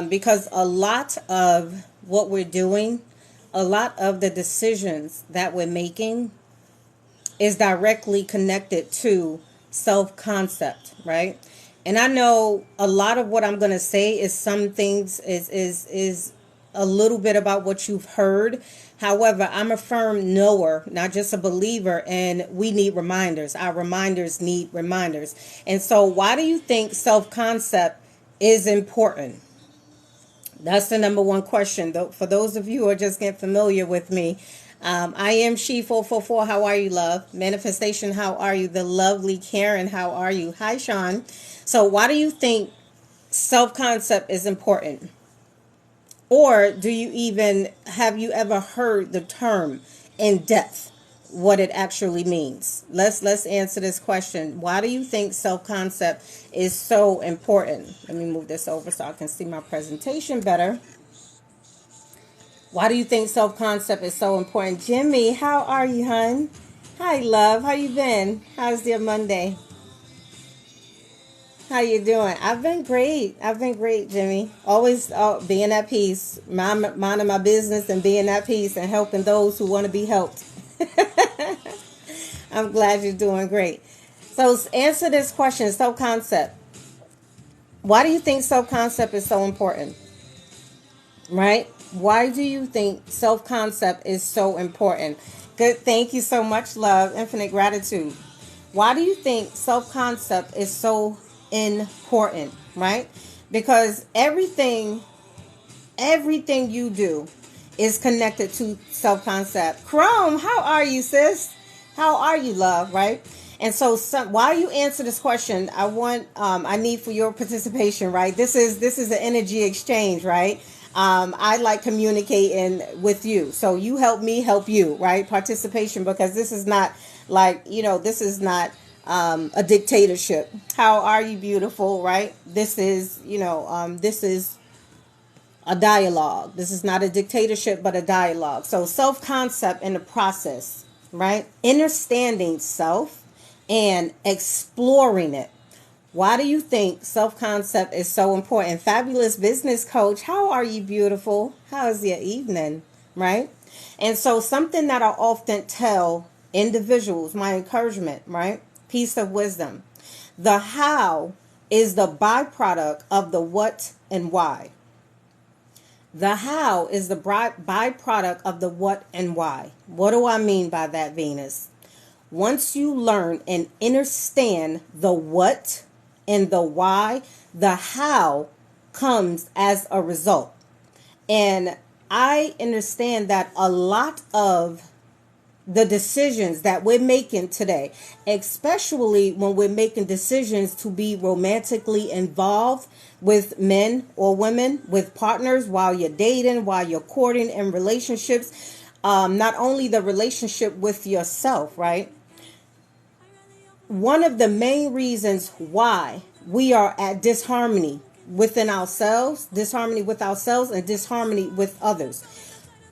because a lot of what we're doing, a lot of the decisions that we're making is directly connected to self concept, right? And I know a lot of what I'm going to say is some things is a little bit about what you've heard. However, I'm a firm knower, not just a believer, and we need reminders. Our reminders need reminders. And so, why do you think self concept is important? That's the number one question. Though, for those of you who are just getting familiar with me, I am She444. How are you, love? Manifestation, how are you? The lovely Karen, how are you? Hi, Sean. So why do you think self-concept is important? Or have you ever heard the term in depth, what it actually means? Let's answer this question. Why do you think self-concept is so important? Let me move this over so I can see my presentation better. Why do you think self-concept is so important? Jimmy, how are you, hon? Hi, love. How you been? How's your Monday? How you doing? I've been great. Jimmy. Always being at peace, minding my business and being at peace and helping those who want to be helped. I'm glad you're doing great. So answer this question, self-concept. Why do you think self-concept is so important? Right? Why do you think self-concept is so important? Good. Thank you so much, love. Infinite gratitude. Why do you think self-concept is so important? Right? Because everything you do is connected to self-concept. Chrome, how are you, sis? How are you, love? Right? And so, while you answer this question, I need for your participation. Right? This is an energy exchange. Right? I like communicating with you. So you help me help you, right? Participation, because this is not this is not a dictatorship. How are you, beautiful, right? This is, this is a dialogue. This is not a dictatorship, but a dialogue. So self-concept in the process, right? Understanding self and exploring it. Why do you think self-concept is so important? Fabulous business coach, how are you, beautiful? How's your evening, right? And so something that I often tell individuals, my encouragement, right? Piece of wisdom. The how is the byproduct of the what and why. The how is the byproduct of the what and why. What do I mean by that, Venus? Once you learn and understand the what and the why, the how comes as a result. And I understand that a lot of the decisions that we're making today, especially when we're making decisions to be romantically involved with men or women, with partners, while you're dating, while you're courting in relationships, not only the relationship with yourself, right? One of the main reasons why we are at disharmony within ourselves, disharmony with ourselves and disharmony with others.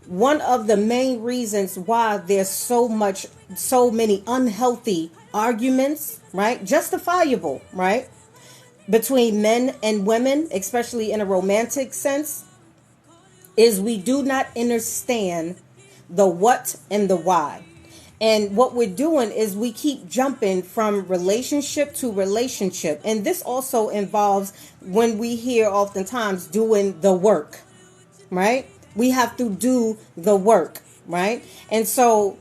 One of the main reasons why there's so many unhealthy arguments, right? Justifiable, right? Between men and women, especially in a romantic sense, is we do not understand the what and the why. And what we're doing is we keep jumping from relationship to relationship. And this also involves when we hear oftentimes doing the work, right? We have to do the work, right? And so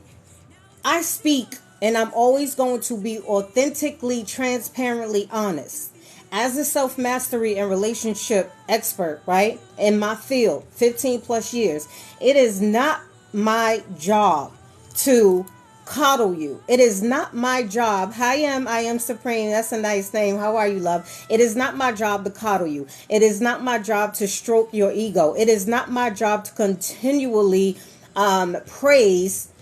I speak, and I'm always going to be authentically, transparently honest. As a self-mastery and relationship expert, right? In my field, 15 plus years, it is not my job to coddle you. It is not my job. I am supreme. That's a nice name. How are you, love? It is not my job to coddle you. It is not my job to stroke your ego. It is not my job to continually praise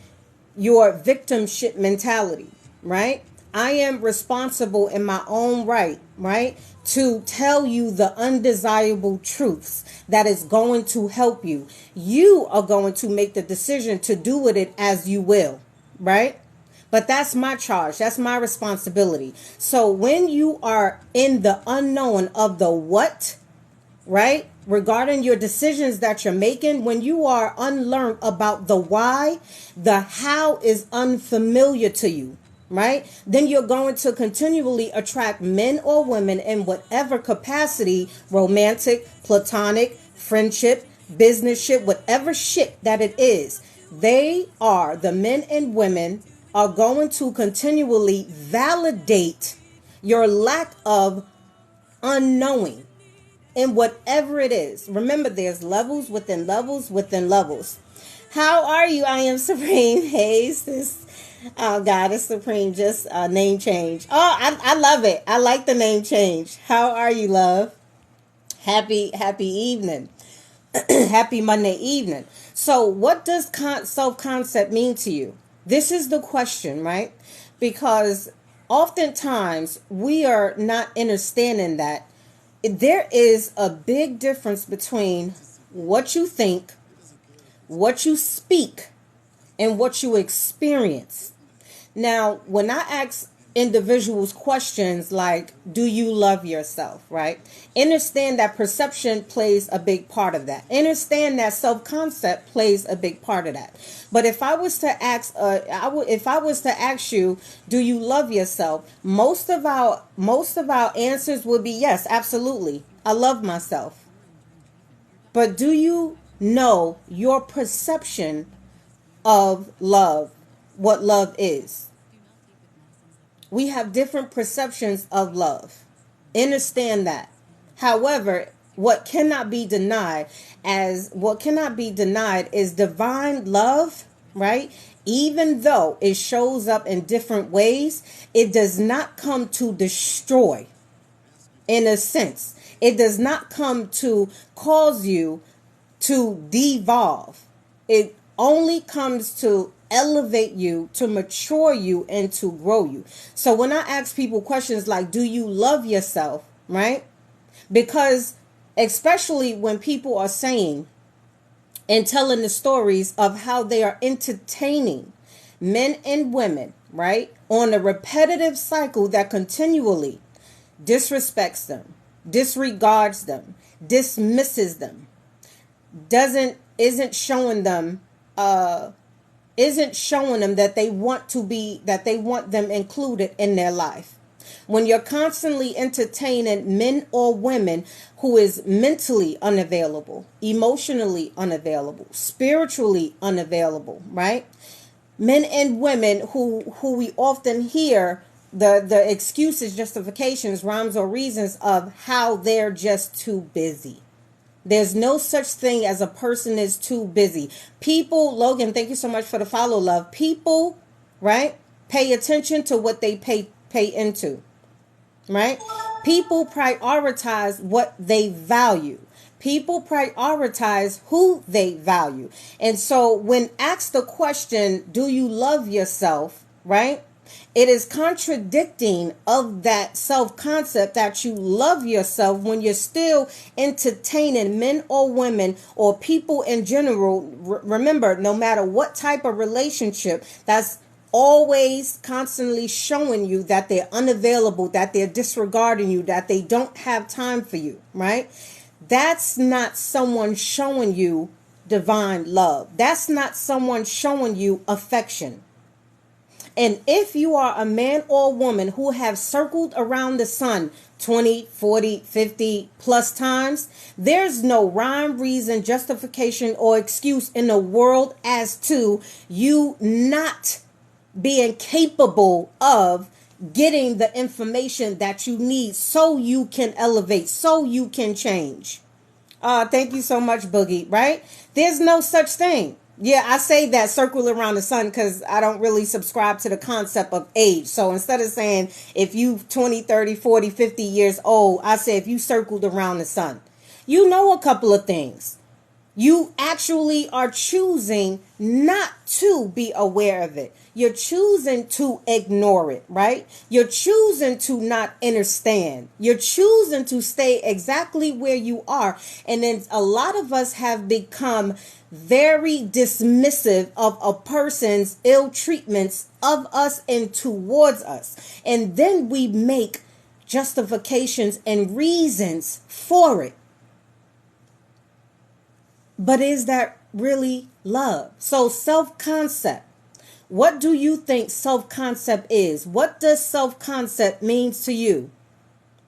your victimship mentality, right? I am responsible in my own right, to tell you the undesirable truths that is going to help you. You are going to make the decision to do with it as you will, right? But that's my charge. That's my responsibility. So when you are in the unknown of the what right? Regarding your decisions that you're making, when you are unlearned about the why, the how is unfamiliar to you, right? Then you're going to continually attract men or women in whatever capacity, romantic, platonic, friendship, business ship, whatever shit that it is. They are, the men and women are going to continually validate your lack of unknowing in whatever it is. Remember, there's levels within levels within levels. How are you? I am Supreme. Hey, sis. Oh, God is Supreme. Just a name change. Oh, I love it. I like the name change. How are you, love? Happy evening. Happy Monday evening. So, what does self-concept mean to you? This is the question, right? Because oftentimes we are not understanding that there is a big difference between what you think, what you speak, and what you experience. Now, when I ask individuals questions like, do you love yourself, right? Understand that perception plays a big part of that. Understand that self-concept plays a big part of that. But if I was to ask, if I was to ask you, do you love yourself? Most of our answers would be yes, absolutely. I love myself. But do you know your perception of love, what love is? We have different perceptions of love. Understand that. However, what cannot be denied is divine love, right? Even though it shows up in different ways, it does not come to destroy, in a sense. It does not come to cause you to devolve. It only comes to elevate you, to mature you, and to grow you. So when I ask people questions like, do you love yourself, right? Because especially when people are saying and telling the stories of how they are entertaining men and women, right, on a repetitive cycle that continually disrespects them, disregards them, dismisses them, doesn't isn't showing them that they want them included in their life. When you're constantly entertaining men or women who is mentally unavailable, emotionally unavailable, spiritually unavailable, right? Men and women who we often hear the excuses, justifications, rhymes, or reasons of how they're just too busy. There's no such thing as a person is too busy. People, Logan, thank you so much for the follow, love. People, right, pay attention to what they pay into, right? People prioritize what they value. People prioritize who they value. And so when asked the question, do you love yourself, right? It is contradicting of that self-concept that you love yourself when you're still entertaining men or women or people in general. Remember, no matter what type of relationship, that's always constantly showing you that they're unavailable, that they're disregarding you, that they don't have time for you, right? That's not someone showing you divine love. That's not someone showing you affection. And if you are a man or woman who have circled around the sun 20, 40, 50 plus times, there's no rhyme, reason, justification, or excuse in the world as to you not being capable of getting the information that you need so you can elevate, so you can change. Thank you so much, Boogie, right? There's no such thing. Yeah, I say that circle around the sun because I don't really subscribe to the concept of age. So instead of saying if you 20, 30, 40, 50 years old, I say if you circled around the sun. You know a couple of things. You actually are choosing not to be aware of it. You're choosing to ignore it, right? You're choosing to not understand. You're choosing to stay exactly where you are. And then a lot of us have become very dismissive of a person's ill treatments of us and towards us. And then we make justifications and reasons for it. But is that really love? So self-concept. What do you think self-concept is? What does self-concept means to you?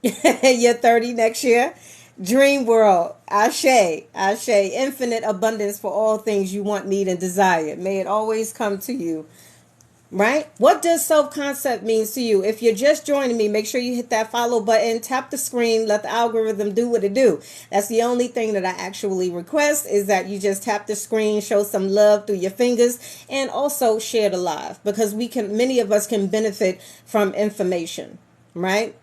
You're 30 next year. Dream world. Ashe. Ashe. Infinite abundance for all things you want, need, and desire. May it always come to you. Right? What does self-concept means to you? If you're just joining me, make sure you hit that follow button, tap the screen, let the algorithm do what it do. That's the only thing that I actually request, is that you just tap the screen, show some love through your fingers, and also share the live, because many of us can benefit from information, right?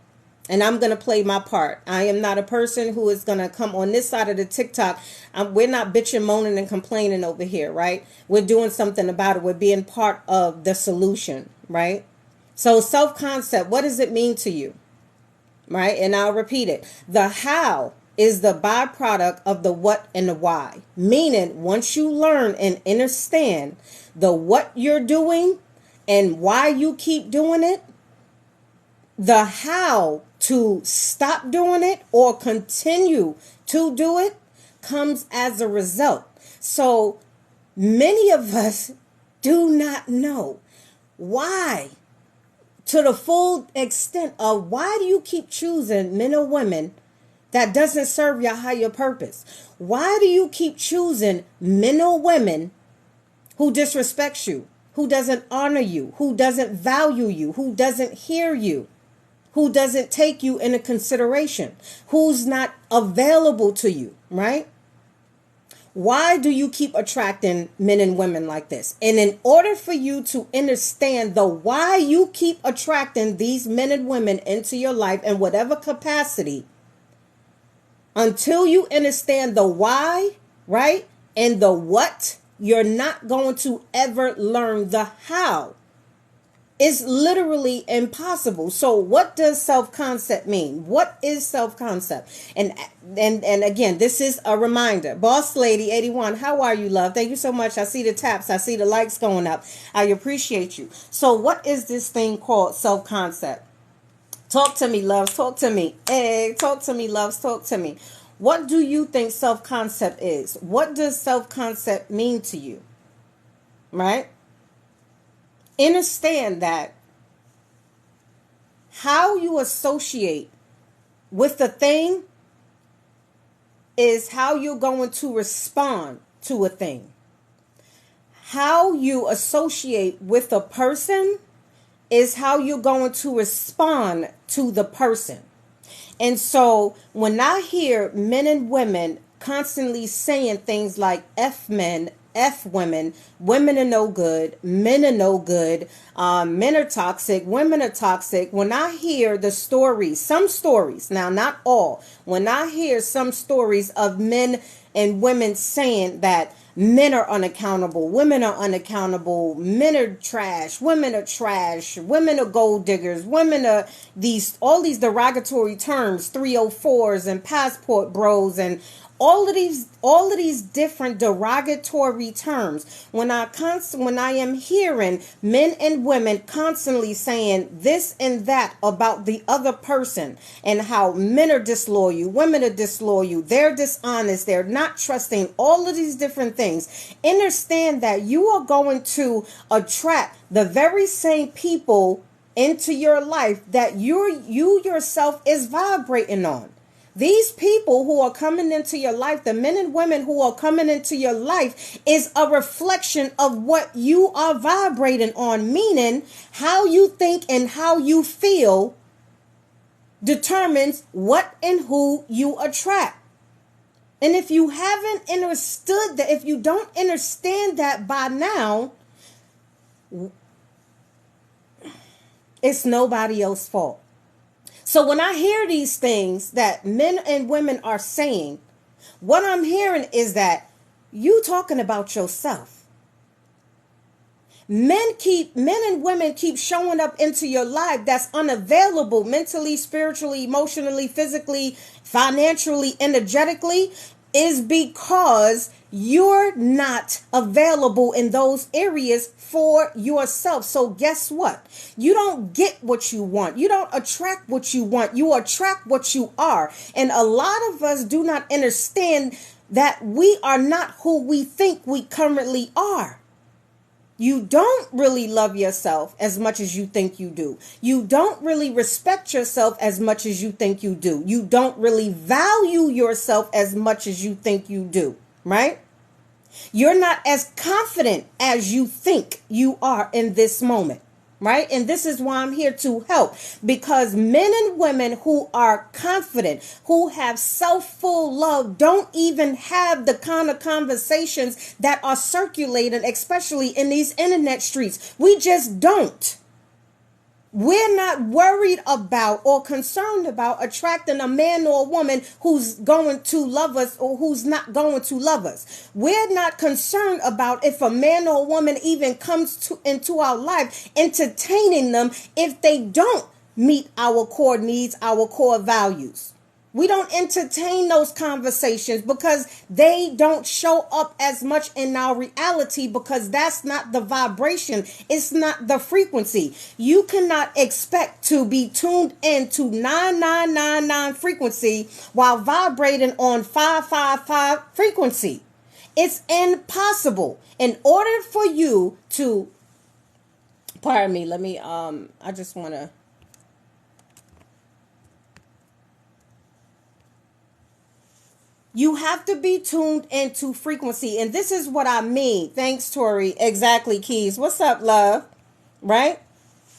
And I'm going to play my part. I am not a person who is going to come on this side of the TikTok. We're not bitching, moaning, and complaining over here, right? We're doing something about it. We're being part of the solution, right? So self-concept, what does it mean to you? Right? And I'll repeat it. The how is the byproduct of the what and the why. Meaning, once you learn and understand the what you're doing and why you keep doing it, the how to stop doing it or continue to do it comes as a result. So many of us do not know why, to the full extent of why do you keep choosing men or women that doesn't serve your higher purpose? Why do you keep choosing men or women who disrespects you, who doesn't honor you, who doesn't value you, who doesn't hear you, who doesn't take you into consideration, who's not available to you, right? Why do you keep attracting men and women like this? And in order for you to understand the why you keep attracting these men and women into your life in whatever capacity, until you understand the why, right, and the what, you're not going to ever learn the how. It's literally impossible. So what does self-concept mean? What is self-concept? And again, this is a reminder. Boss Lady 81, how are you, love? Thank you so much. I see the taps. I see the likes going up. I appreciate you. So what is this thing called self-concept? Talk to me, loves. Talk to me. Hey, talk to me, loves. Talk to me. What do you think self-concept is? What does self-concept mean to you? Right? Understand that how you associate with the thing is how you're going to respond to a thing. How you associate with a person is how you're going to respond to the person. And so when I hear men and women constantly saying things like F men, F women, women are no good, men are no good, men are toxic, women are toxic. When I hear the stories, some stories, now not all, when I hear some stories of men and women saying that men are unaccountable, women are unaccountable, men are trash, women are gold diggers, women are all these derogatory terms, 304s and passport bros and all of these different derogatory terms. When I am hearing men and women constantly saying this and that about the other person, and how men are disloyal, women are disloyal, they're dishonest, they're not trusting, all of these different things, understand that you are going to attract the very same people into your life that you yourself is vibrating on. These people who are coming into your life, the men and women who are coming into your life, is a reflection of what you are vibrating on, meaning how you think and how you feel determines what and who you attract. And if you haven't understood that, if you don't understand that by now, it's nobody else's fault. So when I hear these things that men and women are saying, what I'm hearing is that you talking about yourself. Men and women keep showing up into your life that's unavailable mentally, spiritually, emotionally, physically, financially, energetically, is because you're not available in those areas for yourself. So guess what? You don't get what you want. You don't attract what you want. You attract what you are. And a lot of us do not understand that we are not who we think we currently are. You don't really love yourself as much as you think you do. You don't really respect yourself as much as you think you do. You don't really value yourself as much as you think you do, right? You're not as confident as you think you are in this moment, right? And this is why I'm here to help, because men and women who are confident, who have self-full love, don't even have the kind of conversations that are circulated, especially in these internet streets. We just don't. We're not worried about or concerned about attracting a man or a woman who's going to love us or who's not going to love us. We're not concerned about if a man or a woman even comes into our life, entertaining them if they don't meet our core needs, our core values. We don't entertain those conversations because they don't show up as much in our reality, because that's not the vibration. It's not the frequency. You cannot expect to be tuned into 9999 frequency while vibrating on 555 frequency. It's impossible. In order for you to, pardon me, I just want to, you have to be tuned into frequency. And this is what I mean. Thanks, Tori. Exactly, Keys. What's up, love? Right?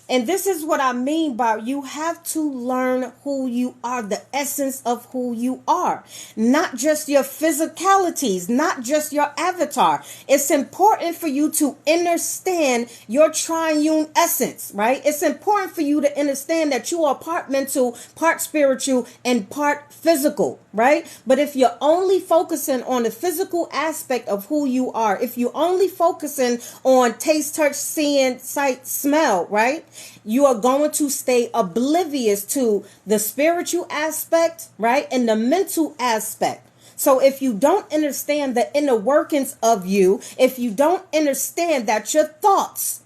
And this is what I mean by you have to learn who you are, the essence of who you are, not just your physicalities, not just your avatar. It's important for you to understand your triune essence, right? It's important for you to understand that you are part mental, part spiritual, and part physical, right? But if you're only focusing on the physical aspect of who you are, if you're only focusing on taste, touch, seeing, sight, smell, right? You are going to stay oblivious to the spiritual aspect, right? And the mental aspect. So if you don't understand the inner workings of you, if you don't understand that your thoughts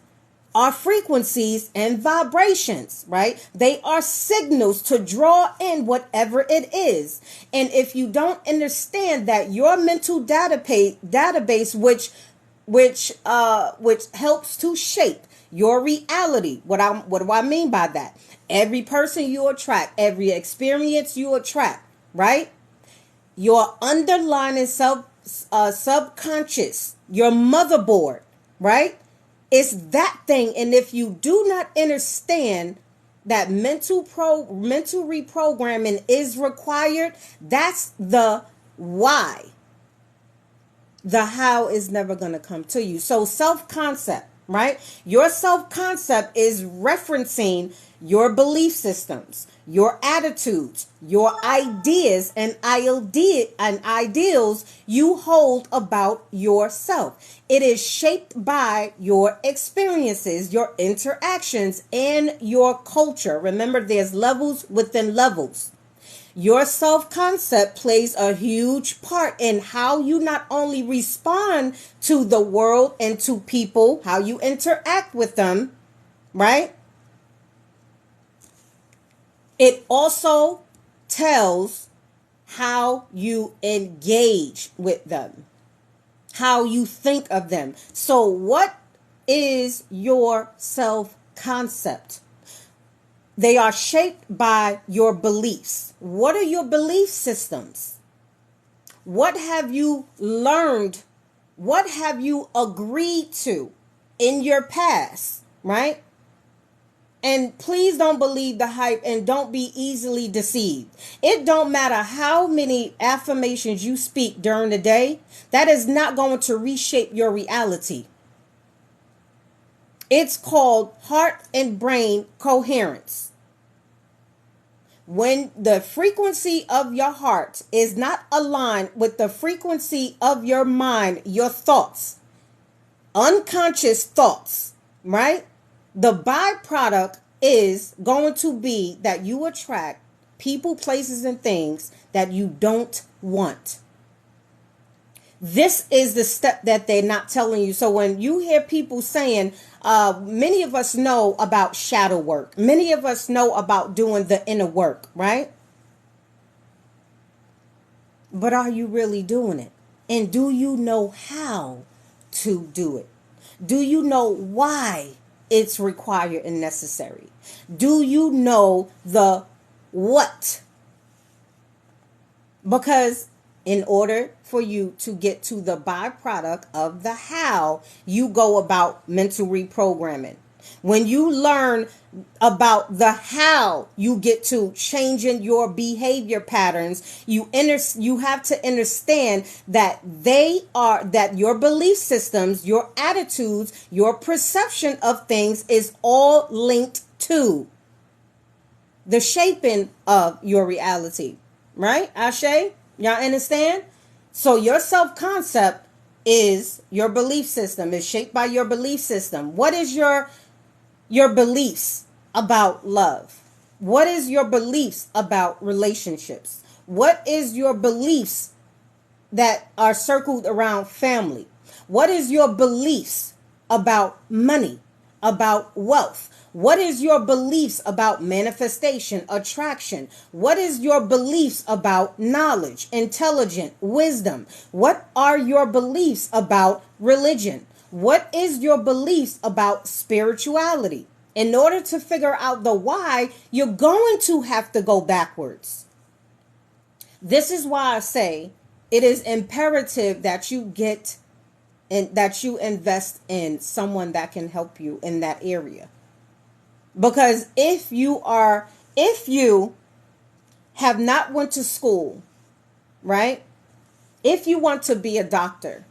are frequencies and vibrations, right? They are signals to draw in whatever it is. And if you don't understand that your mental database, which helps to shape your reality. What do I mean by that? Every person you attract, every experience you attract, right? Your underlying subconscious, your motherboard, right? It's that thing. And if you do not understand that mental reprogramming is required, that's the why. The how is never going to come to you. So self-concept, right? Your self-concept is referencing your belief systems, your attitudes, your ideas and ideals you hold about yourself. It is shaped by your experiences, your interactions, and your culture. Remember, there's levels within levels. Your self-concept plays a huge part in how you not only respond to the world and to people, how you interact with them, right? It also tells how you engage with them, how you think of them. So what is your self-concept? They are shaped by your beliefs. What are your belief systems? What have you learned? What have you agreed to in your past, right? And please don't believe the hype and don't be easily deceived. It don't matter how many affirmations you speak during the day. That is not going to reshape your reality. It's called heart and brain coherence. When the frequency of your heart is not aligned with the frequency of your mind, your thoughts, unconscious thoughts, right? The byproduct is going to be that you attract people, places, and things that you don't want. This is the step that they're not telling you. So when you hear people saying, many of us know about shadow work. Many of us know about doing the inner work, right? But are you really doing it? And do you know how to do it? Do you know why it's required and necessary? Do you know the what? Because in order for you to get to the byproduct of the how, you go about mental reprogramming. When you learn about the how you get to changing your behavior patterns, you have to understand that that your belief systems, your attitudes, your perception of things is all linked to the shaping of your reality. Right? Ashe? Y'all understand? So your self-concept is your belief system. Is shaped by your belief system. What is your beliefs about love? What is your beliefs about relationships? What is your beliefs that are circled around family? What is your beliefs about money, about wealth? What is your beliefs about manifestation, attraction? What is your beliefs about knowledge, intelligence, wisdom? What are your beliefs about religion? What is your beliefs about spirituality? In order to figure out the why, you're going to have to go backwards. This is why I say it is imperative that you get and that you invest in someone that can help you in that area. Because if you have not went to school, right? If you want to be a doctor,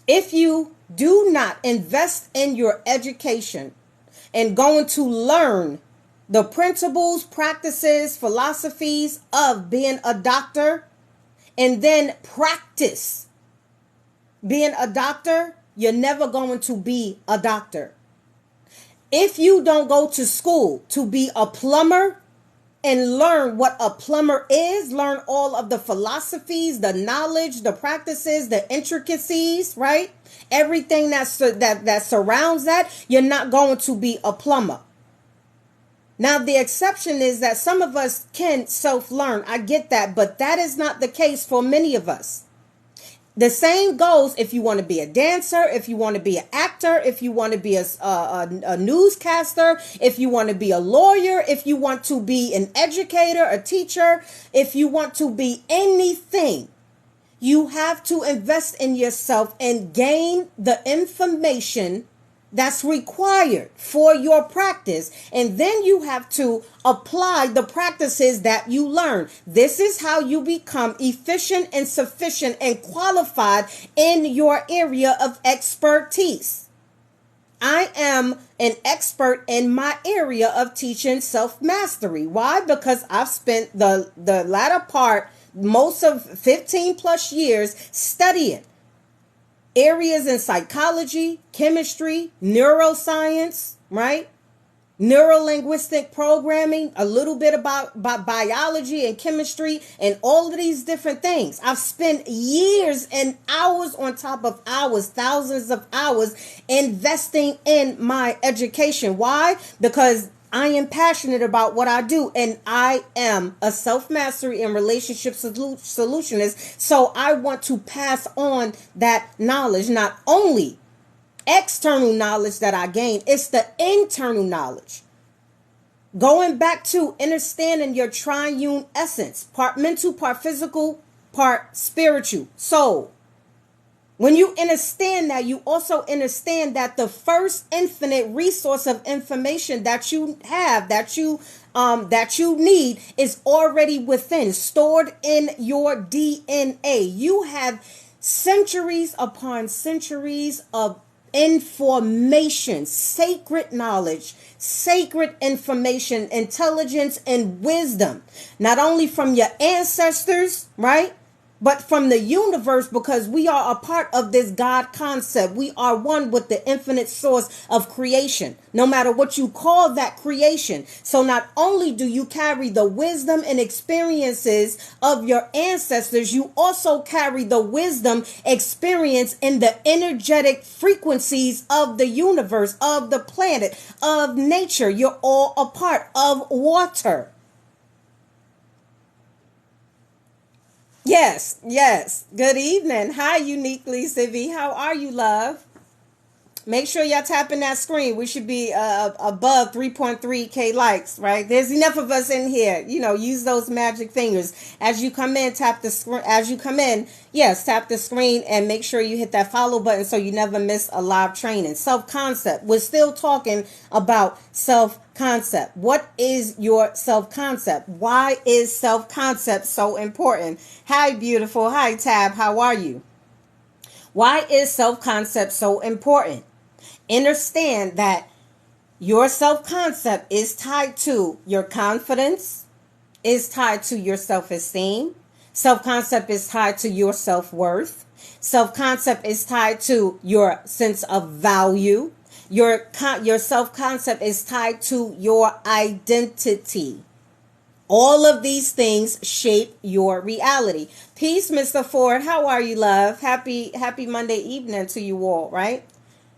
if you do not invest in your education and going to learn the principles, practices, philosophies of being a doctor, and then practice being a doctor, you're never going to be a doctor. If you don't go to school to be a plumber and learn what a plumber is, learn all of the philosophies, the knowledge, the practices, the intricacies, right? Everything that surrounds that, you're not going to be a plumber. Now, the exception is that some of us can self-learn. I get that, but that is not the case for many of us. The same goes if you want to be a dancer, if you want to be an actor, if you want to be a newscaster, if you want to be a lawyer, if you want to be an educator, a teacher, if you want to be anything. You have to invest in yourself and gain the information that's required for your practice. And then you have to apply the practices that you learn. This is how you become efficient and sufficient and qualified in your area of expertise. I am an expert in my area of teaching self-mastery. Why? Because I've spent the latter part, most of 15 plus years studying areas in psychology, chemistry, neuroscience, right? Neuro-linguistic programming, a little bit about biology and chemistry and all of these different things. I've spent years and hours on top of hours, thousands of hours investing in my education. Why? Because I am passionate about what I do, and I am a self-mastery and relationship solutionist. So I want to pass on that knowledge, not only external knowledge that I gain, it's the internal knowledge. Going back to understanding your triune essence, part mental, part physical, part spiritual, soul. When you understand that, you also understand that the first infinite resource of information that you have, that you need, is already within, stored in your DNA. You have centuries upon centuries of information, sacred knowledge, sacred information, intelligence, and wisdom, not only from your ancestors, right? But from the universe, because we are a part of this God concept. We are one with the infinite source of creation, no matter what you call that creation. So not only do you carry the wisdom and experiences of your ancestors, you also carry the wisdom, experience, in the energetic frequencies of the universe, of the planet, of nature. You're all a part of water. Yes, yes. Good evening. Hi, Uniquely Civi. How are you, love? Make sure y'all tapping that screen. We should be above 3.3K likes, right? There's enough of us in here. Use those magic fingers. As you come in, tap the screen. As you come in, yes, tap the screen and make sure you hit that follow button so you never miss a live training. Self-concept. We're still talking about self-concept. What is your self-concept? Why is self-concept so important? Hi, beautiful. Hi, Tab. How are you? Why is self-concept so important? Understand that your self-concept is tied to your confidence, is tied to your self-esteem. Self-concept is tied to your self-worth. Self-concept is tied to your sense of value. Your self-concept is tied to your identity. All of these things shape your reality. Peace, Mr. Ford. How are you, love? Happy Monday evening to you all, right?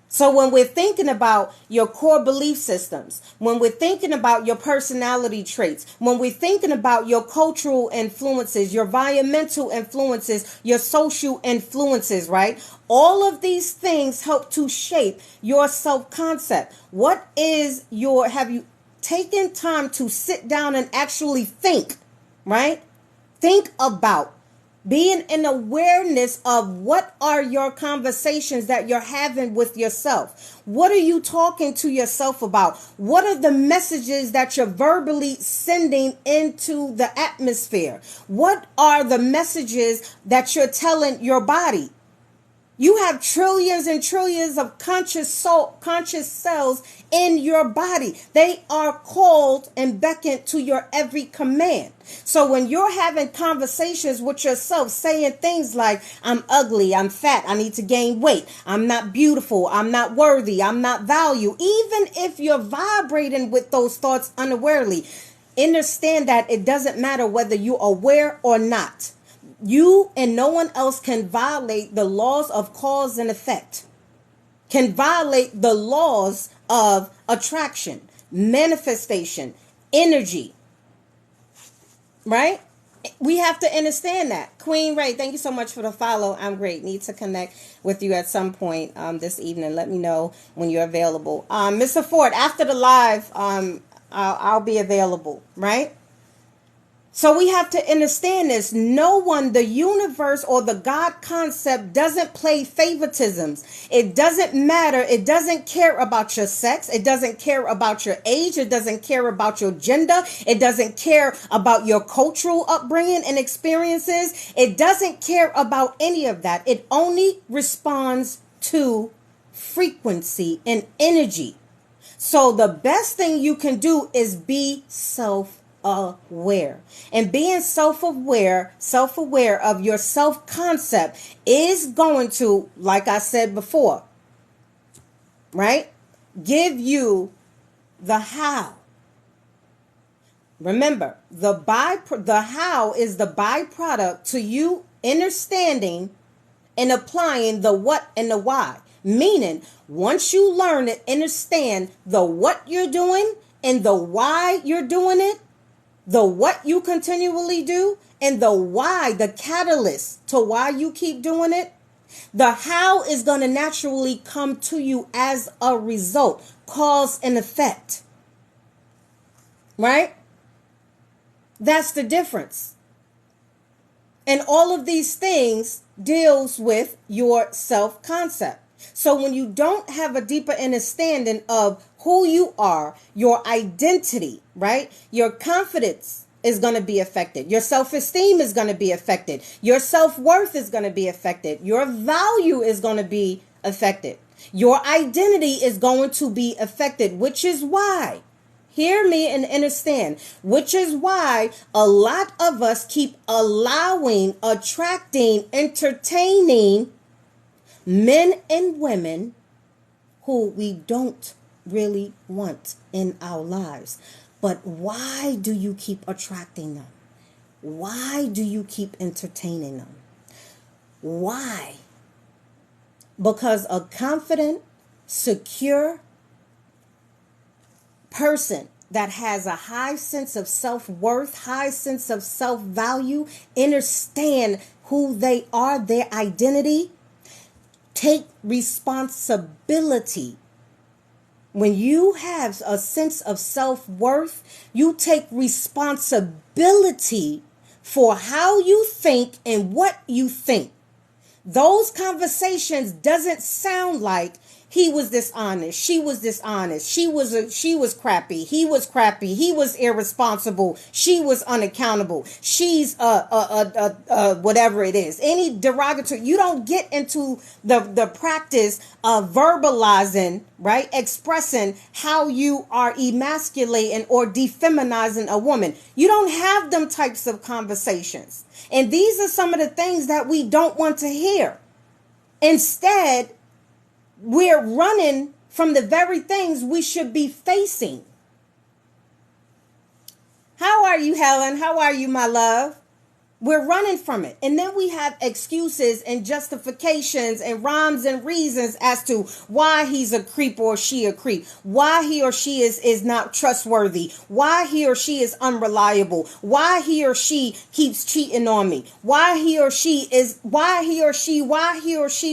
So when we're thinking about your core belief systems, when we're thinking about your personality traits, when we're thinking about your cultural influences, your environmental influences, your social influences, right? All of these things help to shape your self-concept. Have you taken time to sit down and actually think, right? Think about being in awareness of what are your conversations that you're having with yourself. What are you talking to yourself about? What are the messages that you're verbally sending into the atmosphere? What are the messages that you're telling your body? You have trillions and trillions of conscious cells in your body. They are called and beckoned to your every command. So when you're having conversations with yourself, saying things like, I'm ugly, I'm fat, I need to gain weight, I'm not beautiful, I'm not worthy, I'm not valued, even if you're vibrating with those thoughts unawarely, understand that it doesn't matter whether you're aware or not. You and no one else can violate the laws of cause and effect, can violate the laws of attraction, manifestation, energy, right? We have to understand that. Queen Ray, thank you so much for the follow. I'm great. Need to connect with you at some point this evening. Let me know when you're available. Mr. Ford, after the live, I'll be available, right? So we have to understand this. No one, the universe or the God concept doesn't play favoritisms. It doesn't matter. It doesn't care about your sex. It doesn't care about your age. It doesn't care about your gender. It doesn't care about your cultural upbringing and experiences. It doesn't care about any of that. It only responds to frequency and energy. So the best thing you can do is be self-aware. And being self-aware of your self-concept is going to, like I said before, right? Give you the how. Remember, the how is the byproduct to you understanding and applying the what and the why. Meaning, once you learn and understand the what you're doing and the why you're doing it, the what you continually do and the why, the catalyst to why you keep doing it, the how is going to naturally come to you as a result, cause and effect. Right? That's the difference. And all of these things deals with your self-concept. So when you don't have a deeper understanding of who you are, your identity, right? Your confidence is going to be affected. Your self-esteem is going to be affected. Your self-worth is going to be affected. Your value is going to be affected. Your identity is going to be affected, which is why, hear me and understand, which is why a lot of us keep allowing, attracting, entertaining men and women who we don't really want in our lives. But why do you keep attracting them? Why do you keep entertaining them? Why? Because a confident, secure person that has a high sense of self-worth, high sense of self-value, understand who they are, their identity, take responsibility. When you have a sense of self-worth, you take responsibility for how you think and what you think. Those conversations doesn't sound like he was dishonest, she was dishonest, she was crappy, he was crappy, he was irresponsible, she was unaccountable, she's whatever it is. Any derogatory, you don't get into the practice of verbalizing, right? Expressing how you are emasculating or defeminizing a woman. You don't have them types of conversations. And these are some of the things that we don't want to hear. Instead, we're running from the very things we should be facing. How are you, Helen? How are you, my love? We're running from it. And then we have excuses and justifications and rhymes and reasons as to why he's a creep or she a creep, why he or she is not trustworthy, why he or she is unreliable, why he or she keeps cheating on me, why he or she,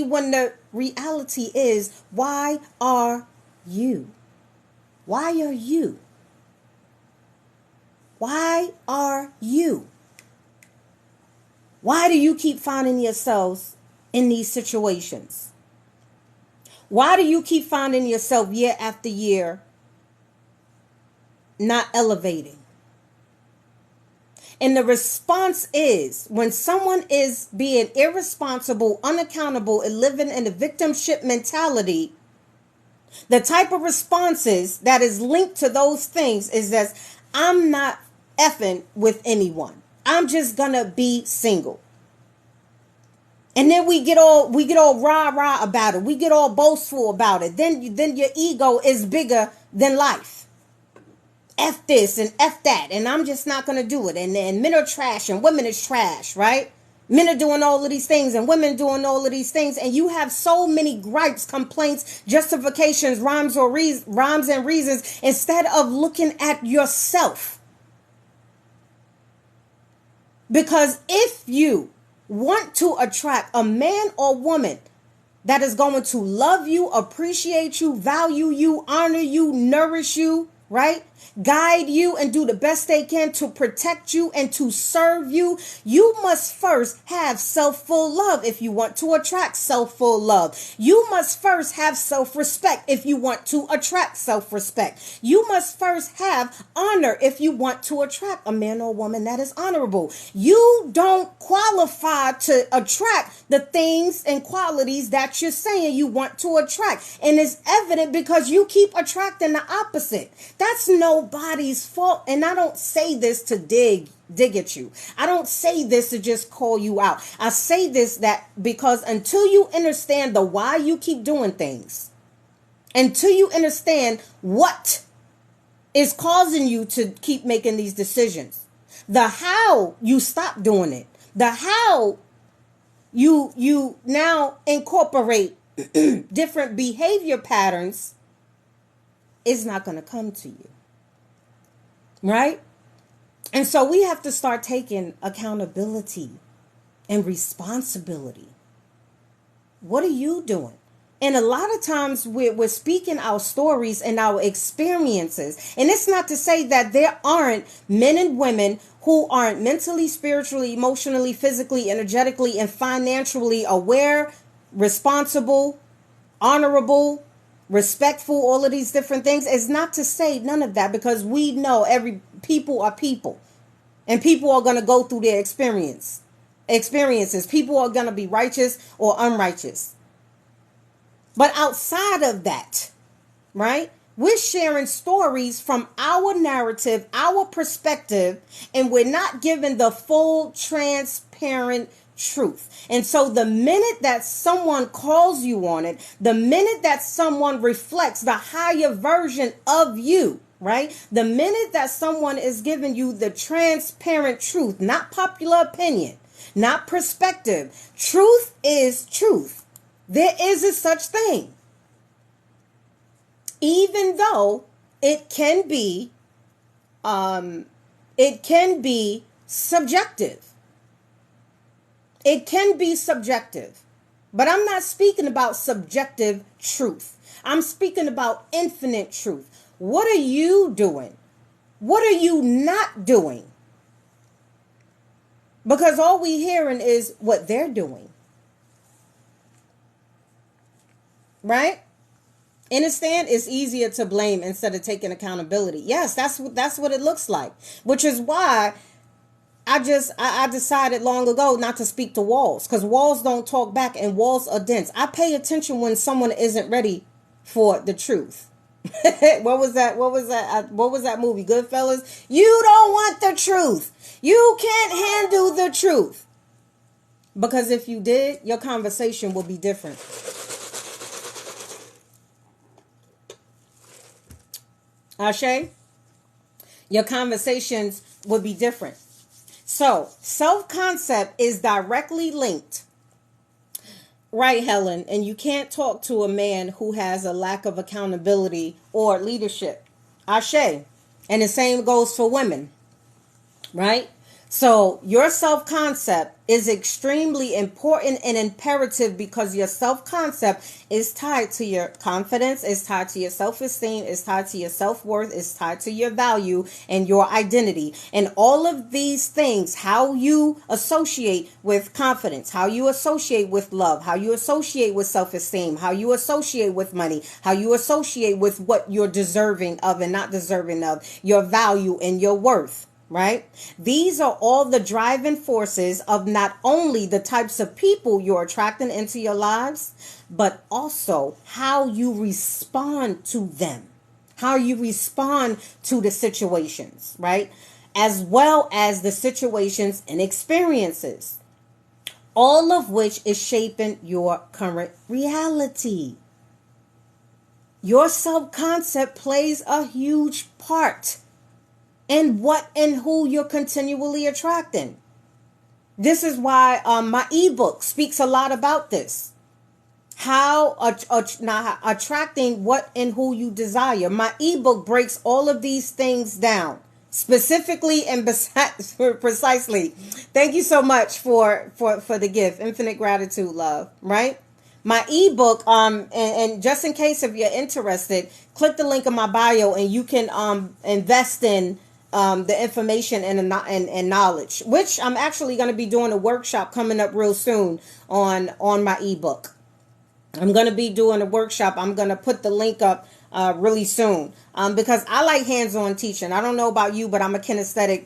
when the reality is, why are you? Why are you? Why are you? Why do you keep finding yourselves in these situations? Why do you keep finding yourself year after year not elevating? And the response is, when someone is being irresponsible, unaccountable, and living in a victimship mentality, the type of responses that is linked to those things is that I'm not effing with anyone. I'm just gonna be single. And then we get all rah about it. We get all boastful about it. Then your ego is bigger than life. F this and F that, and I'm just not gonna do it. And men are trash and women is trash, right? Men are doing all of these things and women doing all of these things, and you have so many gripes, complaints, justifications, rhymes and reasons, instead of looking at yourself. Because if you want to attract a man or woman that is going to love you, appreciate you, value you, honor you, nourish you, right? Guide you and do the best they can to protect you and to serve you, you must first have self-full love if you want to attract self-full love. You must first have self-respect if you want to attract self-respect. You must first have honor if you want to attract a man or woman that is honorable. You don't qualify to attract the things and qualities that you're saying you want to attract. And it's evident because you keep attracting the opposite. That's nobody's fault. And I don't say this to dig at you. I don't say this to just call you out. I say this that because until you understand the why you keep doing things, until you understand what is causing you to keep making these decisions, the how you stop doing it, the how you now incorporate different behavior patterns, is not going to come to you. Right? And so we have to start taking accountability and responsibility. What are you doing? And a lot of times we're speaking our stories and our experiences. And it's not to say that there aren't men and women who aren't mentally, spiritually, emotionally, physically, energetically, and financially aware, responsible, honorable, respectful, all of these different things. Is not to say none of that, because we know people are people, and people are going to go through their experiences. People are going to be righteous or unrighteous. But outside of that, right, we're sharing stories from our narrative, our perspective, and we're not given the full, transparent truth. And so the minute that someone calls you on it, the minute that someone reflects the higher version of you, right? The minute that someone is giving you the transparent truth, not popular opinion, not perspective, truth is truth. There is a such thing. Even though it can be it can be subjective. It can be subjective. But I'm not speaking about subjective truth. I'm speaking about infinite truth. What are you doing? What are you not doing? Because all we hearing is what they're doing. Right? Understand? It's easier to blame instead of taking accountability. Yes, that's what it looks like. Which is why I decided long ago not to speak to walls, because walls don't talk back and walls are dense. I pay attention when someone isn't ready for the truth. What was that? What was that movie? Goodfellas? You don't want the truth. You can't handle the truth. Because if you did, your conversation will be different. Ashe? Your conversations would be different. So, self-concept is directly linked. Right, Helen, and you can't talk to a man who has a lack of accountability or leadership. Ashe. And the same goes for women. Right? So your self-concept is extremely important and imperative, because your self-concept is tied to your confidence, is tied to your self-esteem, is tied to your self-worth, is tied to your value and your identity. And all of these things, how you associate with confidence, how you associate with love, how you associate with self-esteem, how you associate with money, how you associate with what you're deserving of and not deserving of, your value and your worth. Right? These are all the driving forces of not only the types of people you're attracting into your lives, but also how you respond to them, how you respond to the situations, right? As well as the situations and experiences, all of which is shaping your current reality. Your self-concept plays a huge part and what and who you're continually attracting. This is why my ebook speaks a lot about this. How attracting what and who you desire. My ebook breaks all of these things down specifically and precisely. Thank you so much for the gift. Infinite gratitude, love. Right? My ebook, and just in case if you're interested, click the link in my bio and you can invest in the information and knowledge, which I'm actually going to be doing a workshop coming up real soon on my ebook. I'm going to be doing a workshop. I'm going to put the link up really soon because I like hands-on teaching. I don't know about you, but I'm a kinesthetic,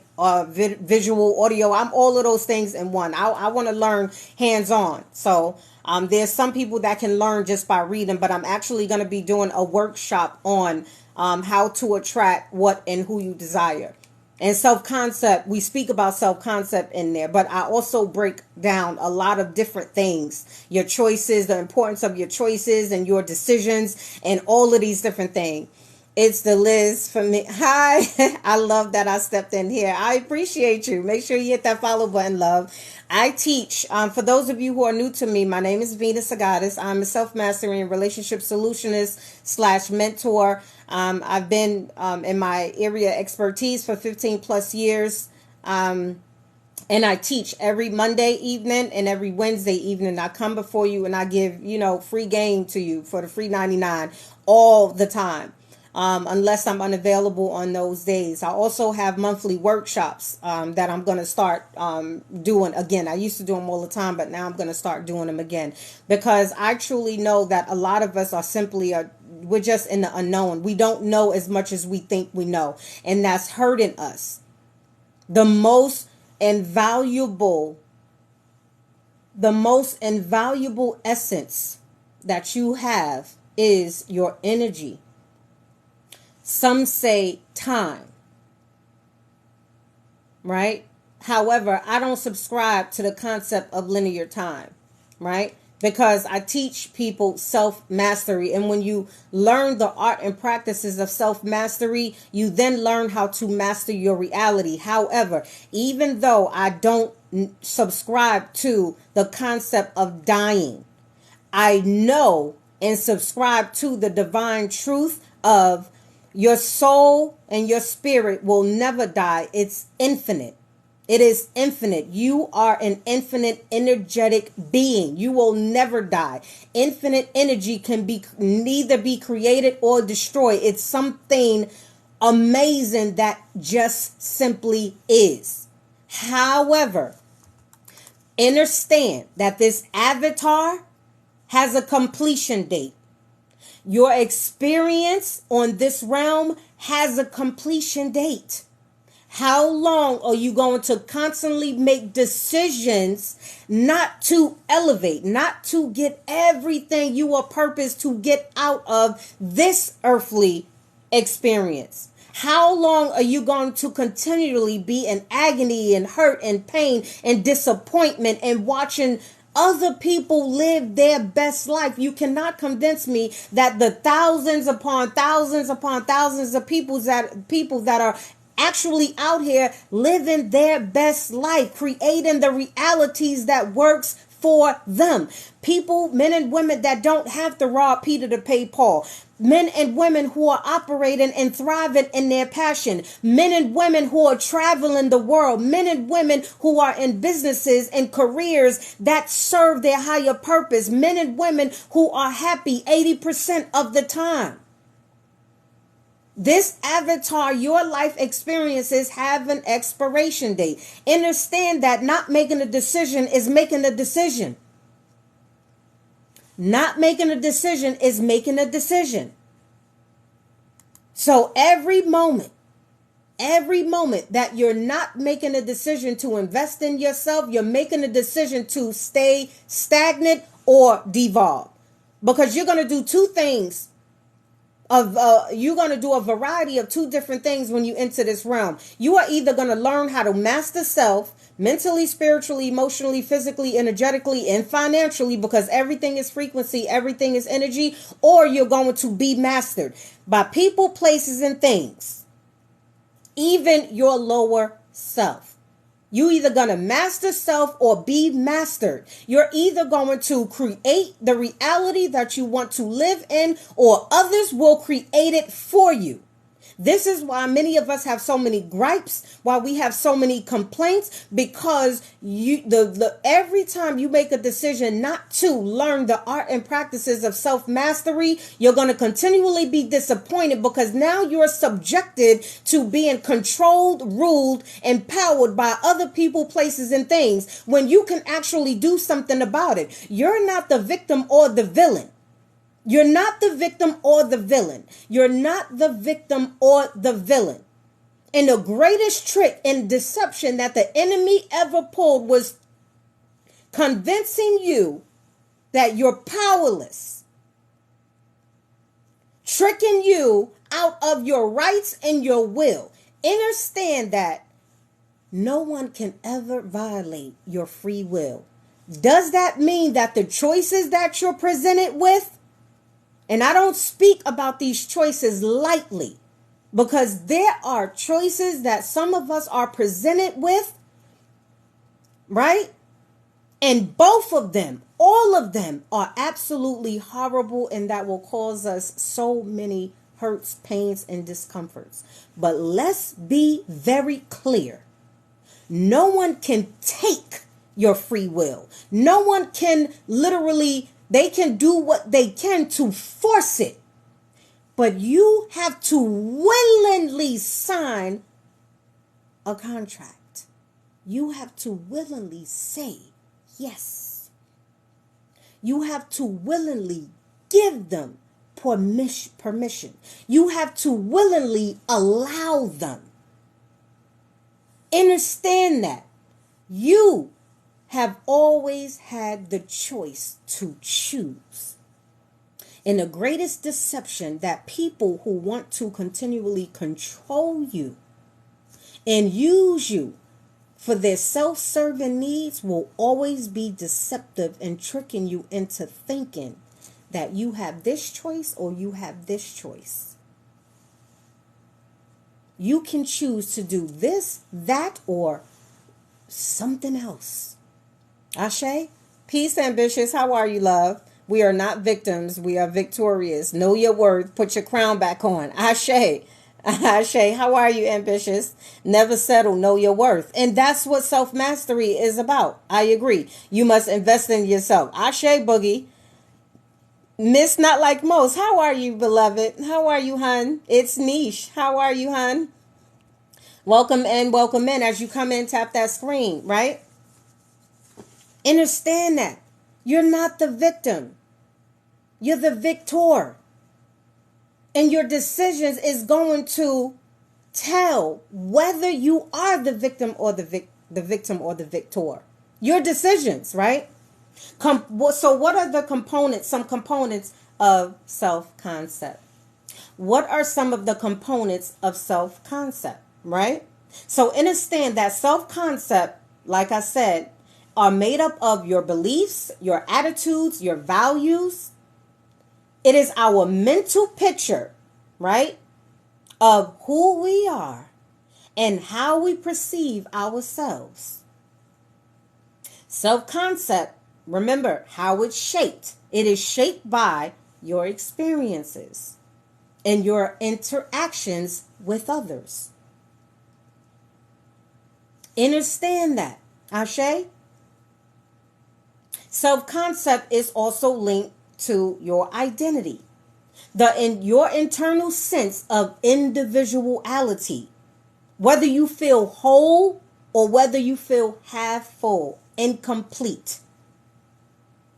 visual, audio. I'm all of those things in one. I want to learn hands-on. So there's some people that can learn just by reading, but I'm actually going to be doing a workshop on how to attract what and who you desire. And self-concept, we speak about self-concept in there, but I also break down a lot of different things. Your choices, the importance of your choices and your decisions and all of these different things. It's the Liz for me. Hi. I love that I stepped in here. I appreciate you. Make sure you hit that follow button, love. I teach, for those of you who are new to me, my name is Venus Agatis. I'm a self-mastery and relationship solutionist / mentor. I've been in my area expertise for 15 plus years. And I teach every Monday evening and every Wednesday evening. I come before you and I give, free game to you for the free 99 all the time. Unless I'm unavailable on those days. I also have monthly workshops that I'm going to start doing again. I used to do them all the time, but now I'm going to start doing them again because I truly know that a lot of us are simply we're just in the unknown. We don't know as much as we think we know, and that's hurting us. The most invaluable essence that you have is your energy. Some say time, right? However, I don't subscribe to the concept of linear time, right? Because I teach people self-mastery. And when you learn the art and practices of self-mastery, you then learn how to master your reality. However, even though I don't subscribe to the concept of dying, I know and subscribe to the divine truth of Your soul and your spirit will never die. It's infinite. It is infinite. You are an infinite energetic being. You will never die. Infinite energy can be neither be created or destroyed. It's something amazing that just simply is. However, understand that this avatar has a completion date. Your experience on this realm has a completion date. How long are you going to constantly make decisions not to elevate, not to get everything you are purposed to get out of this earthly experience? How long are you going to continually be in agony and hurt and pain and disappointment and watching other people live their best life? You cannot convince me that the thousands upon thousands of people that are actually out here living their best life, creating the realities that works for them. People, men and women that don't have to rob Peter to pay Paul. Men and women who are operating and thriving in their passion. Men and women who are traveling the world. Men and women who are in businesses and careers that serve their higher purpose. Men and women who are happy 80% of the time. This avatar, your life experiences have an expiration date. Understand that not making a decision is making a decision. Not making a decision is making a decision. So every moment that you're not making a decision to invest in yourself, you're making a decision to stay stagnant or devolve. Because you're going to do two things. You're going to do a variety of two different things when you enter this realm. You are either going to learn how to master self mentally, spiritually, emotionally, physically, energetically, and financially, because everything is frequency, everything is energy, or you're going to be mastered by people, places, and things, even your lower self. You either going to master self or be mastered. You're either going to create the reality that you want to live in, or others will create it for you. This is why many of us have so many gripes, why we have so many complaints, because every time you make a decision not to learn the art and practices of self-mastery, you're going to continually be disappointed, because now you're subjected to being controlled, ruled, empowered by other people, places, and things, when you can actually do something about it. You're not the victim or the villain. You're not the victim or the villain. You're not the victim or the villain. And the greatest trick and deception that the enemy ever pulled was convincing you that you're powerless, tricking you out of your rights and your will. Understand that no one can ever violate your free will. Does that mean that the choices that you're presented with, and I don't speak about these choices lightly, because there are choices that some of us are presented with, right? And both of them, all of them are absolutely horrible, and that will cause us so many hurts, pains, and discomforts. But let's be very clear. No one can take your free will. No one can literally, they can do what they can to force it. But you have to willingly sign a contract. You have to willingly say yes. You have to willingly give them permission. You have to willingly allow them. Understand that you have always had the choice to choose. And the greatest deception that people who want to continually control you and use you for their self-serving needs will always be deceptive and tricking you into thinking that you have this choice or you have this choice. You can choose to do this, that, or something else. Ashe, peace, ambitious. How are you, love? We are not victims. We are victorious. Know your worth. Put your crown back on. Ashe. Ashe. How are you, ambitious? Never settle. Know your worth. And that's what self-mastery is about. I agree. You must invest in yourself. Ashe, Boogie. Miss Not Like Most. How are you, beloved? How are you, hun? It's Niche. How are you, hun? Welcome in, welcome in. As you come in, tap that screen, right? Understand that. You're not the victim. You're the victor. And your decisions is going to tell whether you are the victim or the victim or the victor. Your decisions, right? So what are the components, some components of self-concept? What are some of the components of self-concept, right? So understand that self-concept, like I said, are made up of your beliefs, your attitudes, your values. It is our mental picture, right, of who we are and how we perceive ourselves. Self-concept, remember how it's shaped. It is shaped by your experiences and your interactions with others. Understand that. Ashe? Self-concept is also linked to your identity. Your internal sense of individuality. Whether you feel whole or whether you feel half full, incomplete.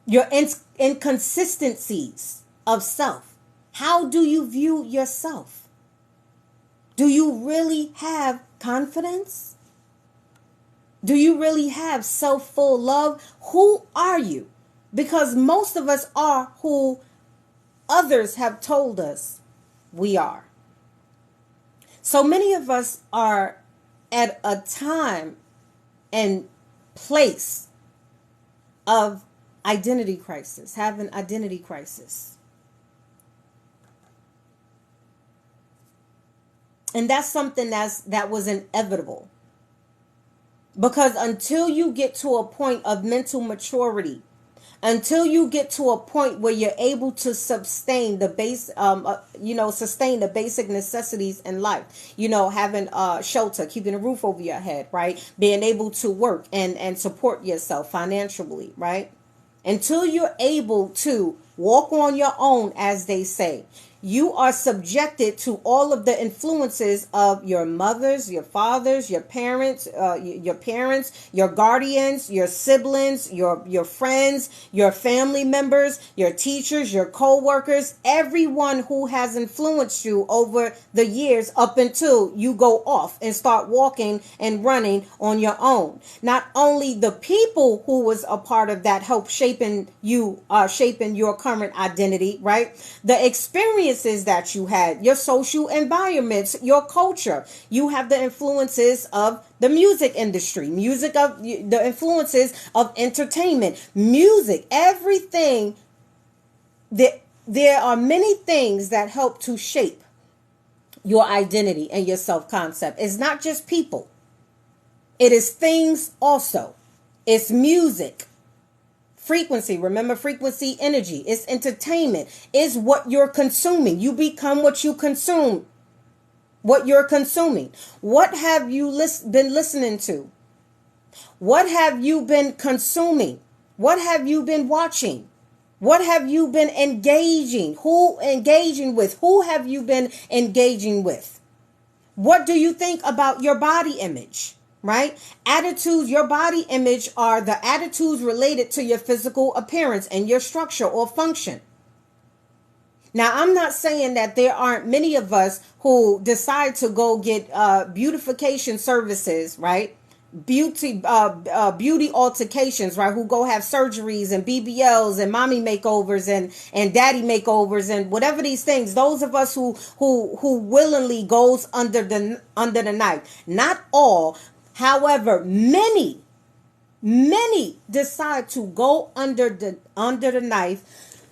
Your inconsistencies of self. How do you view yourself? Do you really have confidence? Do you really have self-full love? Who are you? Because most of us are who others have told us we are. So many of us are at a time and place of identity crisis, having identity crisis. And that's something that was inevitable. Because until you get to a point of mental maturity, until you get to a point where you're able to sustain the sustain the basic necessities in life, having shelter, keeping a roof over your head, right? Being able to work and support yourself financially, right? Until you're able to walk on your own, as they say, you are subjected to all of the influences of your mothers, your fathers, your parents, your guardians, your siblings, your friends, your family members, your teachers, your co-workers, everyone who has influenced you over the years up until you go off and start walking and running on your own. Not only the people who was a part of that help shaping you, shaping your current identity, right? The experiences that you had, your social environments, your culture. You have the influences of the music industry, the influences of entertainment, music, everything. There are many things that help to shape your identity and your self-concept. It's not just people. It is things also. It's music. Frequency, remember frequency, energy. It's entertainment. It's what you're consuming. You become what you consume. What you're consuming. What have you been listening to? What have you been consuming? What have you been watching? What have you been engaging? Who engaging with? Who have you been engaging with? What do you think about your body image? Right? Attitudes, your body image are the attitudes related to your physical appearance and your structure or function. Now, I'm not saying that there aren't many of us who decide to go get beautification services, right? Beauty altercations, right? Who go have surgeries and BBLs and mommy makeovers and daddy makeovers and whatever these things. Those of us who willingly goes under the knife. Not all. However, many decide to go under the knife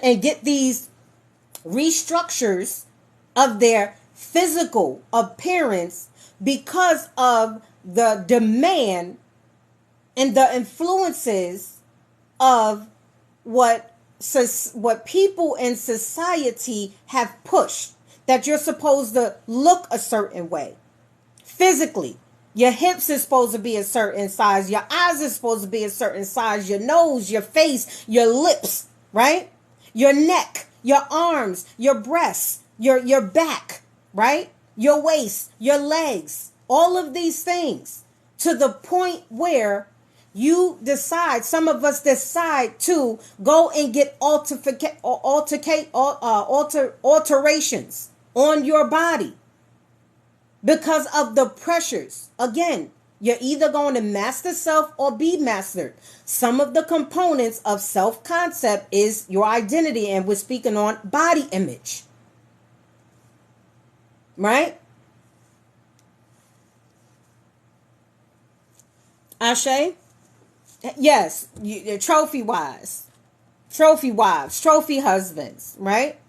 and get these restructures of their physical appearance because of the demand and the influences of what what people in society have pushed, that you're supposed to look a certain way physically. Your hips is supposed to be a certain size. Your eyes is supposed to be a certain size. Your nose, your face, your lips, right? Your neck, your arms, your breasts, your back, right? Your waist, your legs, all of these things, to the point where you decide, some of us decide to go and get alterations on your body because of the pressures. Again, you're either going to master self or be mastered. Some of the components of self-concept is your identity, and we're speaking on body image. Right? Ashe? Yes, trophy wives, trophy husbands, right?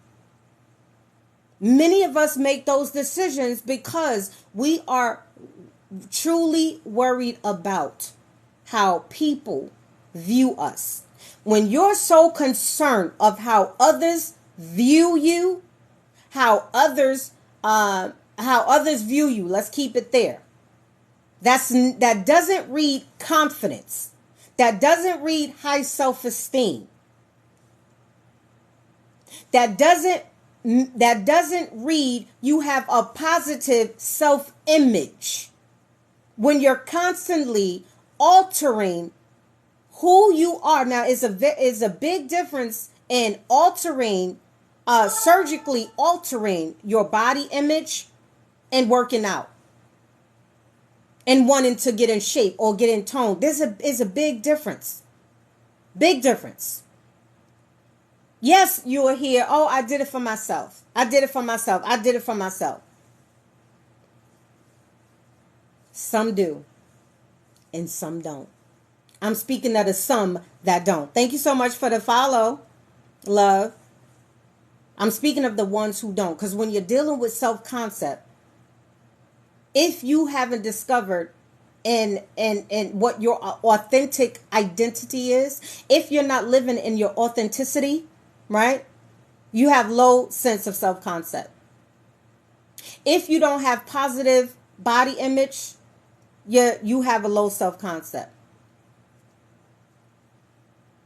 Many of us make those decisions because we are truly worried about how people view us. When you're so concerned of how others view you, how others view you, let's keep it there. That doesn't read confidence. That doesn't read high self-esteem. That doesn't read you have a positive self-image. When you're constantly altering who you are. Now, is a big difference in surgically altering your body image and working out and wanting to get in shape or get in tone. There's a big difference. Big difference. Yes, you are here. Oh, I did it for myself. I did it for myself. I did it for myself. Some do, and some don't. I'm speaking of the some that don't. Thank you so much for the follow, love. I'm speaking of the ones who don't, because when you're dealing with self-concept, if you haven't discovered and what your authentic identity is, if you're not living in your authenticity, right, you have low sense of self-concept. If you don't have positive body image, you have a low self-concept.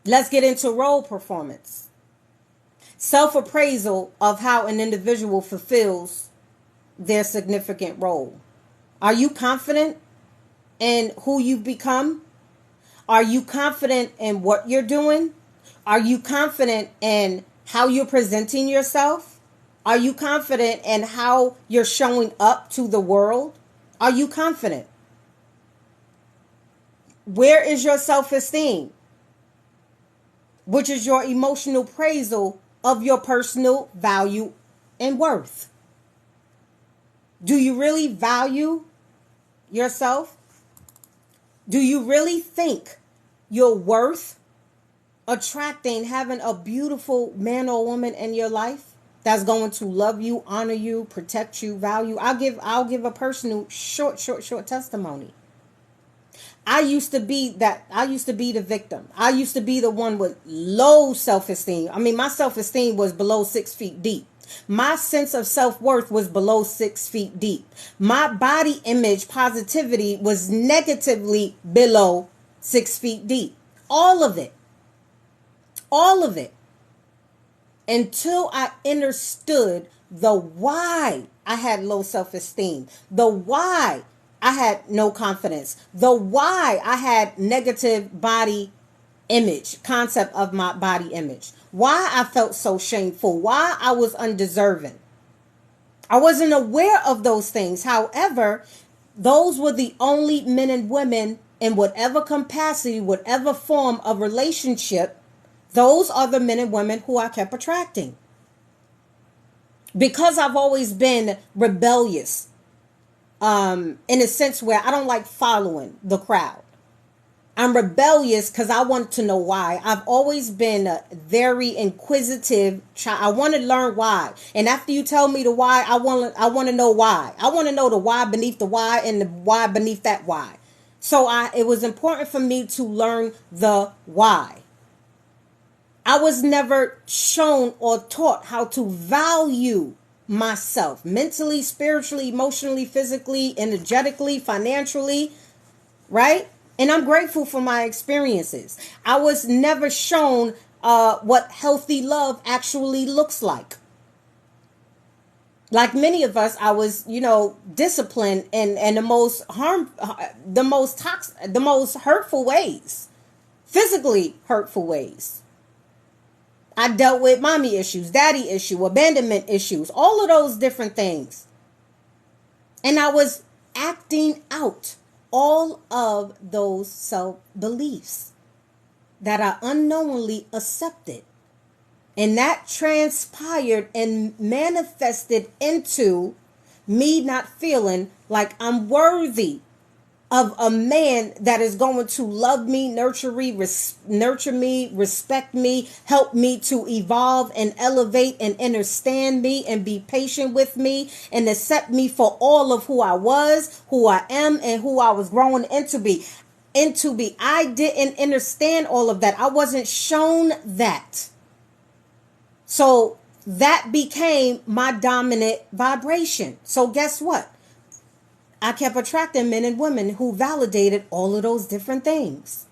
Let's get into role performance. Self-appraisal of how an individual fulfills their significant role. Are you confident in who you've become? Are you confident in what you're doing? Are you confident in how you're presenting yourself? Are you confident in how you're showing up to the world? Are you confident? Where is your self-esteem? Which is your emotional appraisal of your personal value and worth. Do you really value yourself? Do you really think you're worth attracting, having a beautiful man or woman in your life that's going to love you, honor you, protect you, value? I'll give a personal short testimony. I used to be the victim. I used to be the one with low self-esteem. I mean, my self-esteem was below 6 feet deep. My sense of self-worth was below 6 feet deep. My body image positivity was negatively below 6 feet deep. All of it. All of it. Until I understood the why I had low self-esteem. The why I had no confidence. The why I had negative body image, concept of my body image. Why I felt so shameful. Why I was undeserving. I wasn't aware of those things. However, those were the only men and women in whatever capacity, whatever form of relationship, those are the men and women who I kept attracting. Because I've always been rebellious, in a sense where I don't like following the crowd. I'm rebellious because I want to know why. I've always been a very inquisitive child. I want to learn why. And after you tell me the why, I want to know why. I want to know the why beneath the why and the why beneath that why. So it was important for me to learn the why. I was never shown or taught how to value myself mentally, spiritually, emotionally, physically, energetically, financially, right? And I'm grateful for my experiences. I was never shown what healthy love actually looks like. Like many of us, I was, disciplined in the most toxic, the most hurtful ways, physically hurtful ways. I dealt with mommy issues, daddy issue, abandonment issues, all of those different things. And I was acting out all of those self-beliefs that I unknowingly accepted. And that transpired and manifested into me not feeling like I'm worthy of a man that is going to love me, nurture me, respect me, help me to evolve and elevate and understand me and be patient with me and accept me for all of who I was, who I am, and who I was growing into be. I didn't understand all of that. I wasn't shown that. So that became my dominant vibration. So guess what? I kept attracting men and women who validated all of those different things.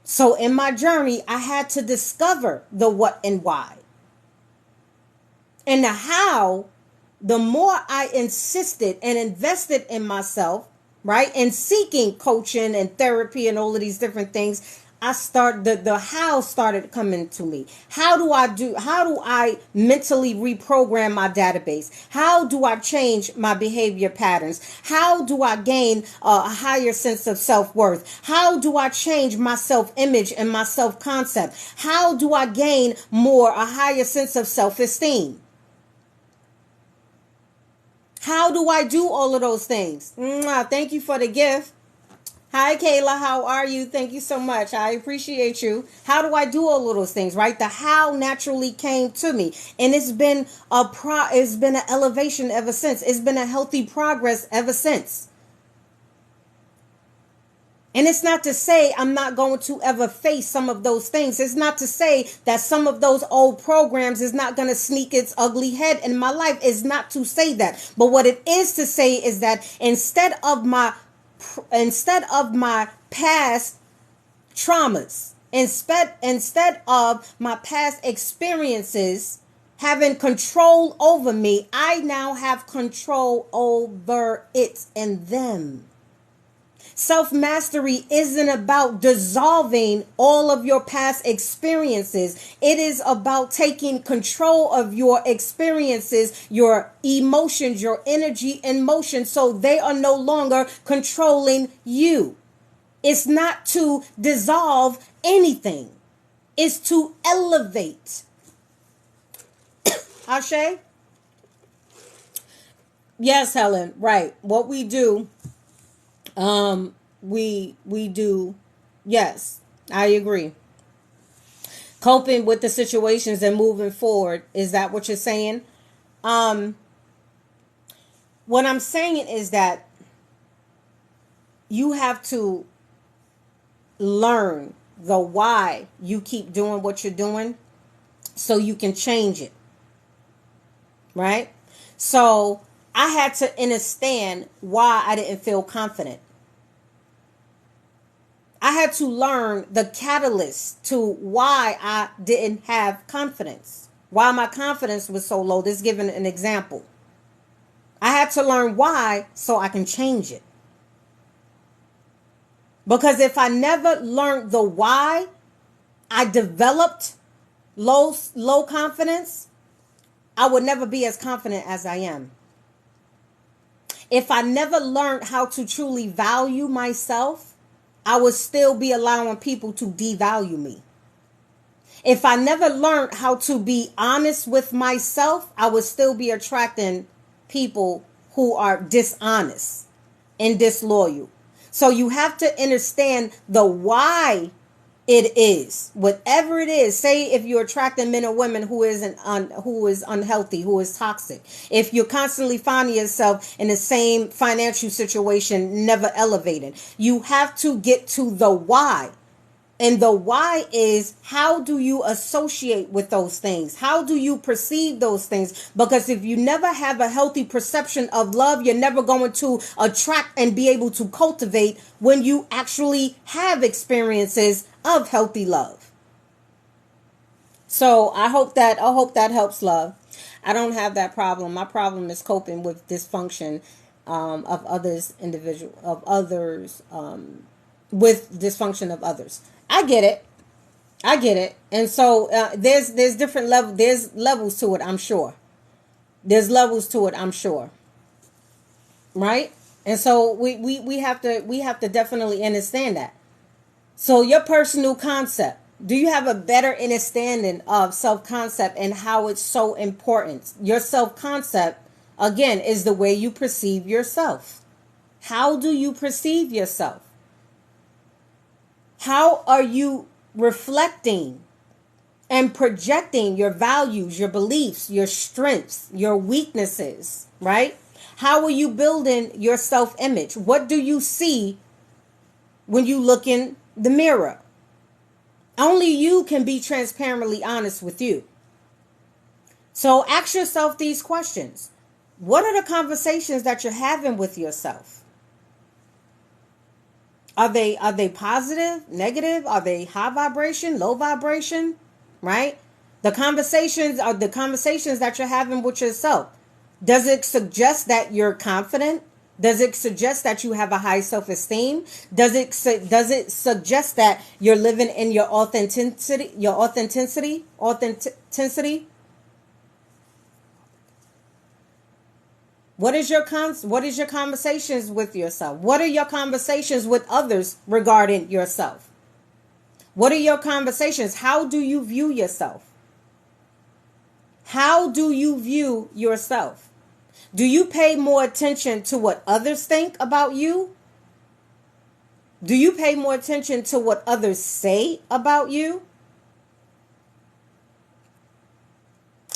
So in my journey, I had to discover the what and why. And the how, the more I insisted and invested in myself, right? And seeking coaching and therapy and all of these different things, the how started coming to me. How do I mentally reprogram my database? How do I change my behavior patterns? How do I gain a higher sense of self-worth? How do I change my self-image and my self-concept? How do I gain a higher sense of self-esteem? How do I do all of those things? Thank you for the gift. Hi, Kayla. How are you? Thank you so much. I appreciate you. How do I do all of those things, right? The how naturally came to me. And it's been an elevation ever since. It's been a healthy progress ever since. And it's not to say I'm not going to ever face some of those things. It's not to say that some of those old programs is not going to sneak its ugly head in my life. It's not to say that. But what it is to say is that instead of my past traumas, instead of my past experiences having control over me, I now have control over it and them. Self-mastery isn't about dissolving all of your past experiences. It is about taking control of your experiences, your emotions, your energy and motion, so they are no longer controlling you. It's not to dissolve anything. It's to elevate. Ashe? Yes, Helen. Right. What we do, we do. Yes, I agree. Coping with the situations and moving forward. Is that what you're saying? What I'm saying is that you have to learn the why you keep doing what you're doing so you can change it. Right? So I had to understand why I didn't feel confident. I had to learn the catalyst to why I didn't have confidence. Why my confidence was so low. This is giving an example. I had to learn why so I can change it. Because if I never learned the why I developed low confidence, I would never be as confident as I am. If I never learned how to truly value myself, I would still be allowing people to devalue me. If I never learned how to be honest with myself, I would still be attracting people who are dishonest and disloyal. So you have to understand the why it is, whatever it is. Say if you're attracting men or women who is unhealthy, who is toxic. If you're constantly finding yourself in the same financial situation, never elevating, you have to get to the why. And the why is, how do you associate with those things? How do you perceive those things? Because if you never have a healthy perception of love, you're never going to attract and be able to cultivate when you actually have experiences of healthy love. So I hope that helps, love. I don't have that problem. My problem is coping with dysfunction of others with dysfunction of others. I get it. I get it. And so there's different level. There's levels to it. I'm sure. There's levels to it. I'm sure. Right. And so we have to definitely understand that. So your personal concept. Do you have a better understanding of self-concept and how it's so important? Your self-concept, again, is the way you perceive yourself. How do you perceive yourself? How are you reflecting and projecting your values, your beliefs, your strengths, your weaknesses, right? How are you building your self-image? What do you see when you look in the mirror? Only you can be transparently honest with you. So ask yourself these questions. What are the conversations that you're having with yourself? Are they positive, negative? Are they high vibration, low vibration? Right? The conversations are the conversations that you're having with yourself. Does it suggest that you're confident? Does it suggest that you have a high self-esteem? Does it suggest that you're living in your authenticity, authenticity? What is your conversations with yourself? What are your conversations with others regarding yourself? What are your conversations? How do you view yourself? How do you view yourself? Do you pay more attention to what others think about you? Do you pay more attention to what others say about you?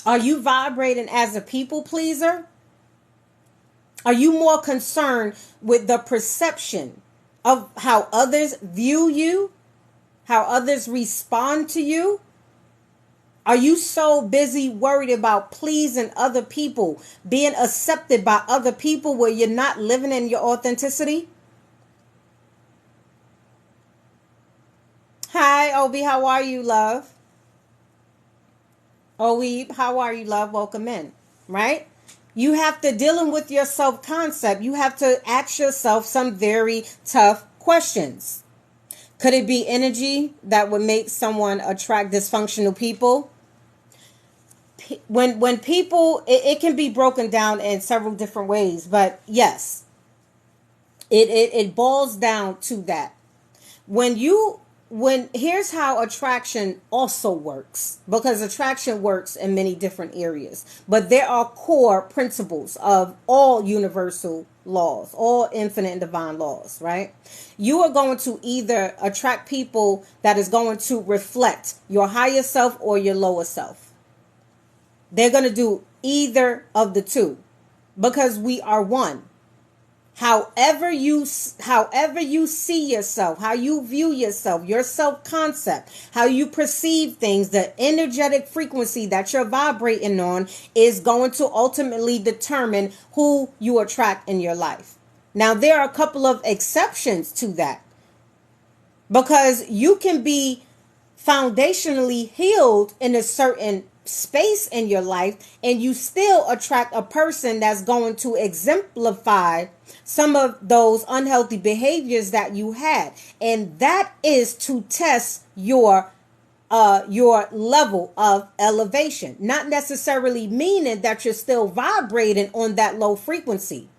Are you vibrating as a people pleaser? Are you more concerned with the perception of how others view you? How others respond to you? Are you so busy worried about pleasing other people, being accepted by other people where you're not living in your authenticity? Hi, Obi, how are you, love? Obi, how are you, love? Welcome in, right? You have to dealing with your self-concept. You have to ask yourself some very tough questions. Could it be energy that would make someone attract dysfunctional people? When people, it can be broken down in several different ways, but yes, it boils down to that. When here's how attraction also works, because attraction works in many different areas, but there are core principles of all universal laws, all infinite and divine laws, right? You are going to either attract people that is going to reflect your higher self or your lower self. They're going to do either of the two, because we are one. However you see yourself, how you view yourself, your self-concept, how you perceive things, the energetic frequency that you're vibrating on is going to ultimately determine who you attract in your life. Now, there are a couple of exceptions to that, because you can be foundationally healed in a certain space in your life and you still attract a person that's going to exemplify some of those unhealthy behaviors that you had, and that is to test your level of elevation, not necessarily meaning that you're still vibrating on that low frequency.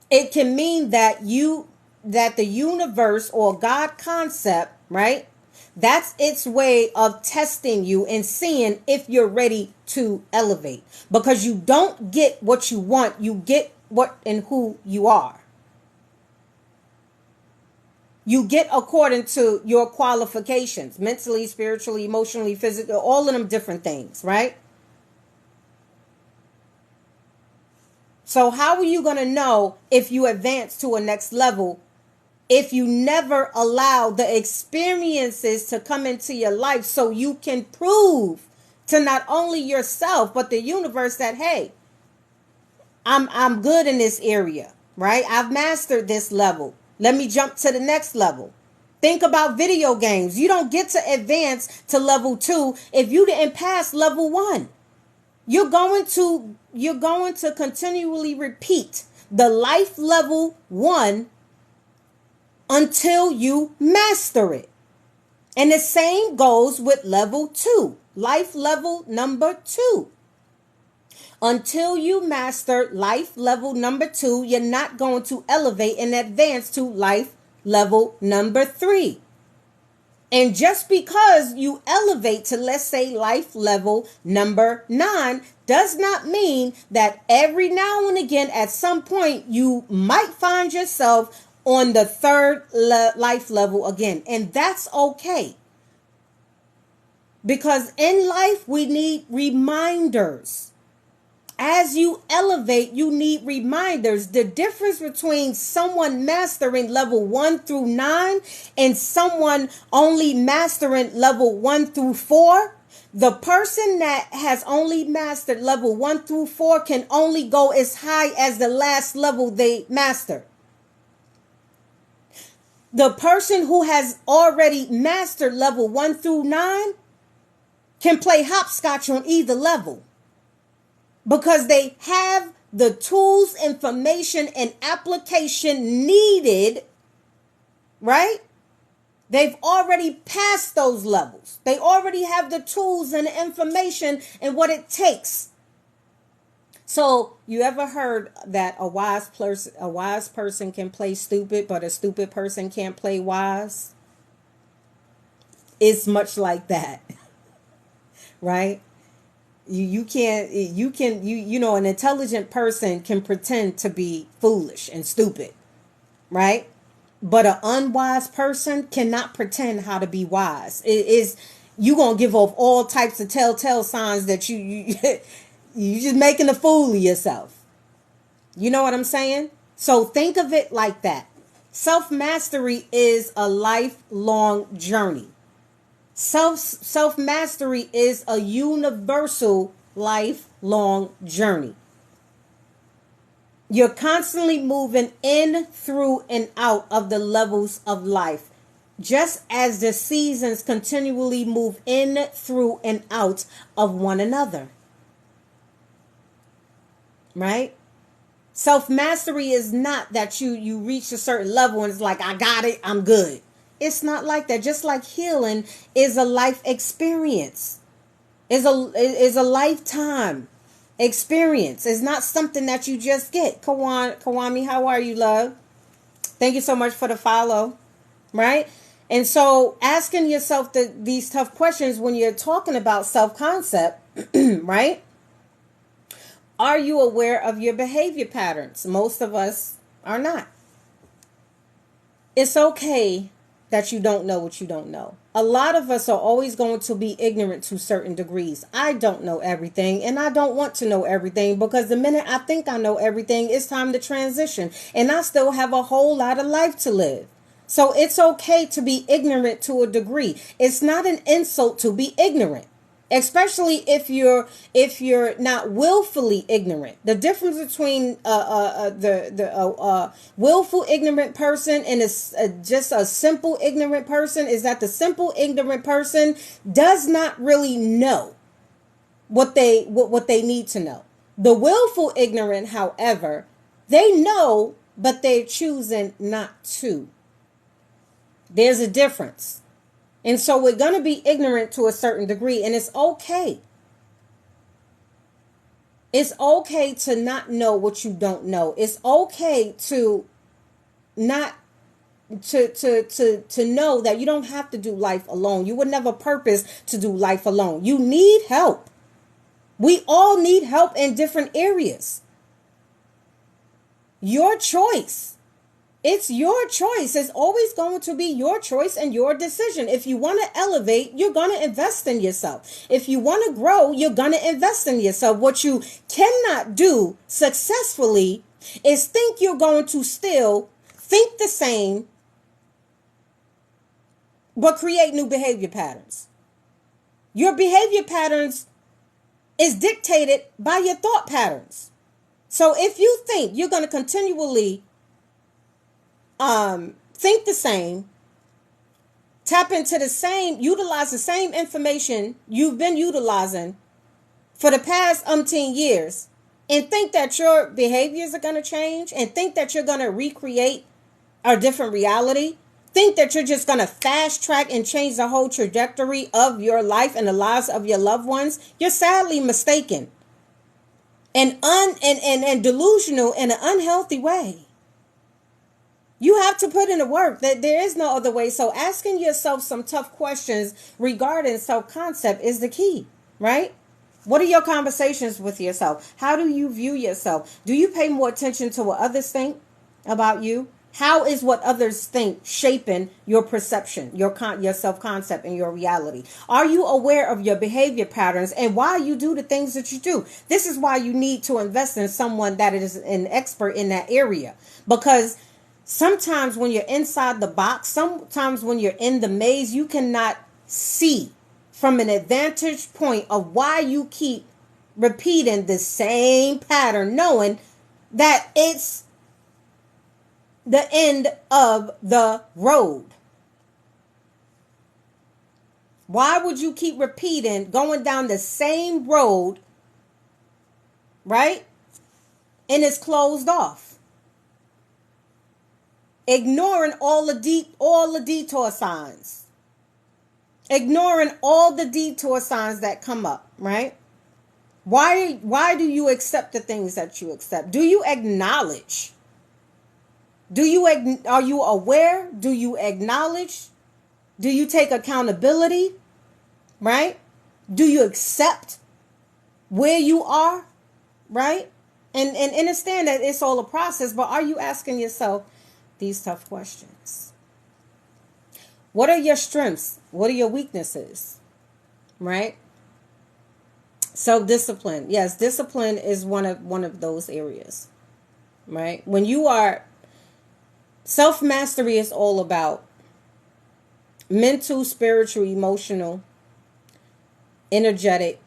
It can mean that the universe or God concept, right? That's its way of testing you and seeing if you're ready to elevate. Because you don't get what you want, you get what and who you are. You get according to your qualifications, mentally, spiritually, emotionally, physically, all of them different things, right? So how are you going to know if you advance to a next level if you never allow the experiences to come into your life so you can prove to not only yourself but the universe that, hey, I'm good in this area, right? I've mastered this level. Let me jump to the next level. Think about video games. You don't get to advance to level 2 if you didn't pass level 1. You're going to continually repeat the life level 1 until you master it. And the same goes with level 2, life level number 2. Until you master life level number 2, you're not going to elevate and advance to life level number 3. And just because you elevate to, let's say, life level number 9 does not mean that every now and again at some point you might find yourself on the third life level again. And that's okay. Because in life we need reminders. As you elevate, you need reminders. The difference between someone mastering level 1 through 9 and someone only mastering level 1 through 4, the person that has only mastered level 1 through 4 can only go as high as the last level they mastered. The person who has already mastered level 1 through 9 can play hopscotch on either level. Because they have the tools, information, and application needed, right? They've already passed those levels. They already have the tools and the information and what it takes. So you ever heard that a wise person can play stupid, but a stupid person can't play wise? It's much like that, right? You know, an intelligent person can pretend to be foolish and stupid, right? But an unwise person cannot pretend how to be wise. It is, you gonna give off all types of telltale signs that you just making a fool of yourself. You know what I'm saying? So think of it like that. Self-mastery is a lifelong journey. Self-mastery is a universal lifelong journey. You're constantly moving in, through, and out of the levels of life, just as the seasons continually move in, through, and out of one another. Right? Self-mastery is not that you reach a certain level and it's like, I got it, I'm good. It's not like that. Just like healing is a life experience. Is a lifetime experience. It's not something that you just get. Kawami, how are you, love? Thank you so much for the follow. Right? And so asking yourself these tough questions when you're talking about self-concept, right? Are you aware of your behavior patterns? Most of us are not. It's okay that you don't know what you don't know. A lot of us are always going to be ignorant to certain degrees. I don't know everything, and I don't want to know everything, because the minute I think I know everything, it's time to transition. And I still have a whole lot of life to live. So it's okay to be ignorant to a degree. It's not an insult to be ignorant. Especially if you're not willfully ignorant. The difference between the willful ignorant person and just a simple ignorant person is that the simple ignorant person does not really know what they need to know. The willful ignorant, however, they know, but they're choosing not to. There's a difference. And so we're going to be ignorant to a certain degree, and it's okay. It's okay to not know what you don't know. It's okay to not to know that you don't have to do life alone. You would never purpose to do life alone. You need help. We all need help in different areas. Your choice. It's your choice. It's always going to be your choice and your decision. If you want to elevate, you're going to invest in yourself. If you want to grow, you're going to invest in yourself. What you cannot do successfully is think you're going to still think the same but create new behavior patterns. Your behavior patterns is dictated by your thought patterns. So if you think you're going to continually think the same, tap into the same, utilize the same information you've been utilizing for the past umpteen years, and think that your behaviors are going to change, and think that you're going to recreate a different reality, think that you're just going to fast track and change the whole trajectory of your life and the lives of your loved ones, you're sadly mistaken and delusional in an unhealthy way. You have to put in the work. That there is no other way. So asking yourself some tough questions regarding self-concept is the key, right? What are your conversations with yourself? How do you view yourself? Do you pay more attention to what others think about you? How is what others think shaping your perception, your self-concept, and your reality? Are you aware of your behavior patterns and why you do the things that you do? This is why you need to invest in someone that is an expert in that area. Because sometimes when you're inside the box, sometimes when you're in the maze, you cannot see from an advantage point of why you keep repeating the same pattern, knowing that it's the end of the road. Why would you keep repeating, going down the same road, right? And it's closed off. Ignoring all the detour signs. Ignoring all the detour signs that come up, right? Why do you accept the things that you accept? Do you acknowledge? Are you aware? Do you acknowledge? Do you take accountability? Right? Do you accept where you are? Right? And understand that it's all a process, but are you asking yourself these tough questions? What are your strengths? What are your weaknesses? Right? Self-discipline. Yes, discipline is one of those areas. Right? When you are self-mastery is all about mental, spiritual, emotional, energetic,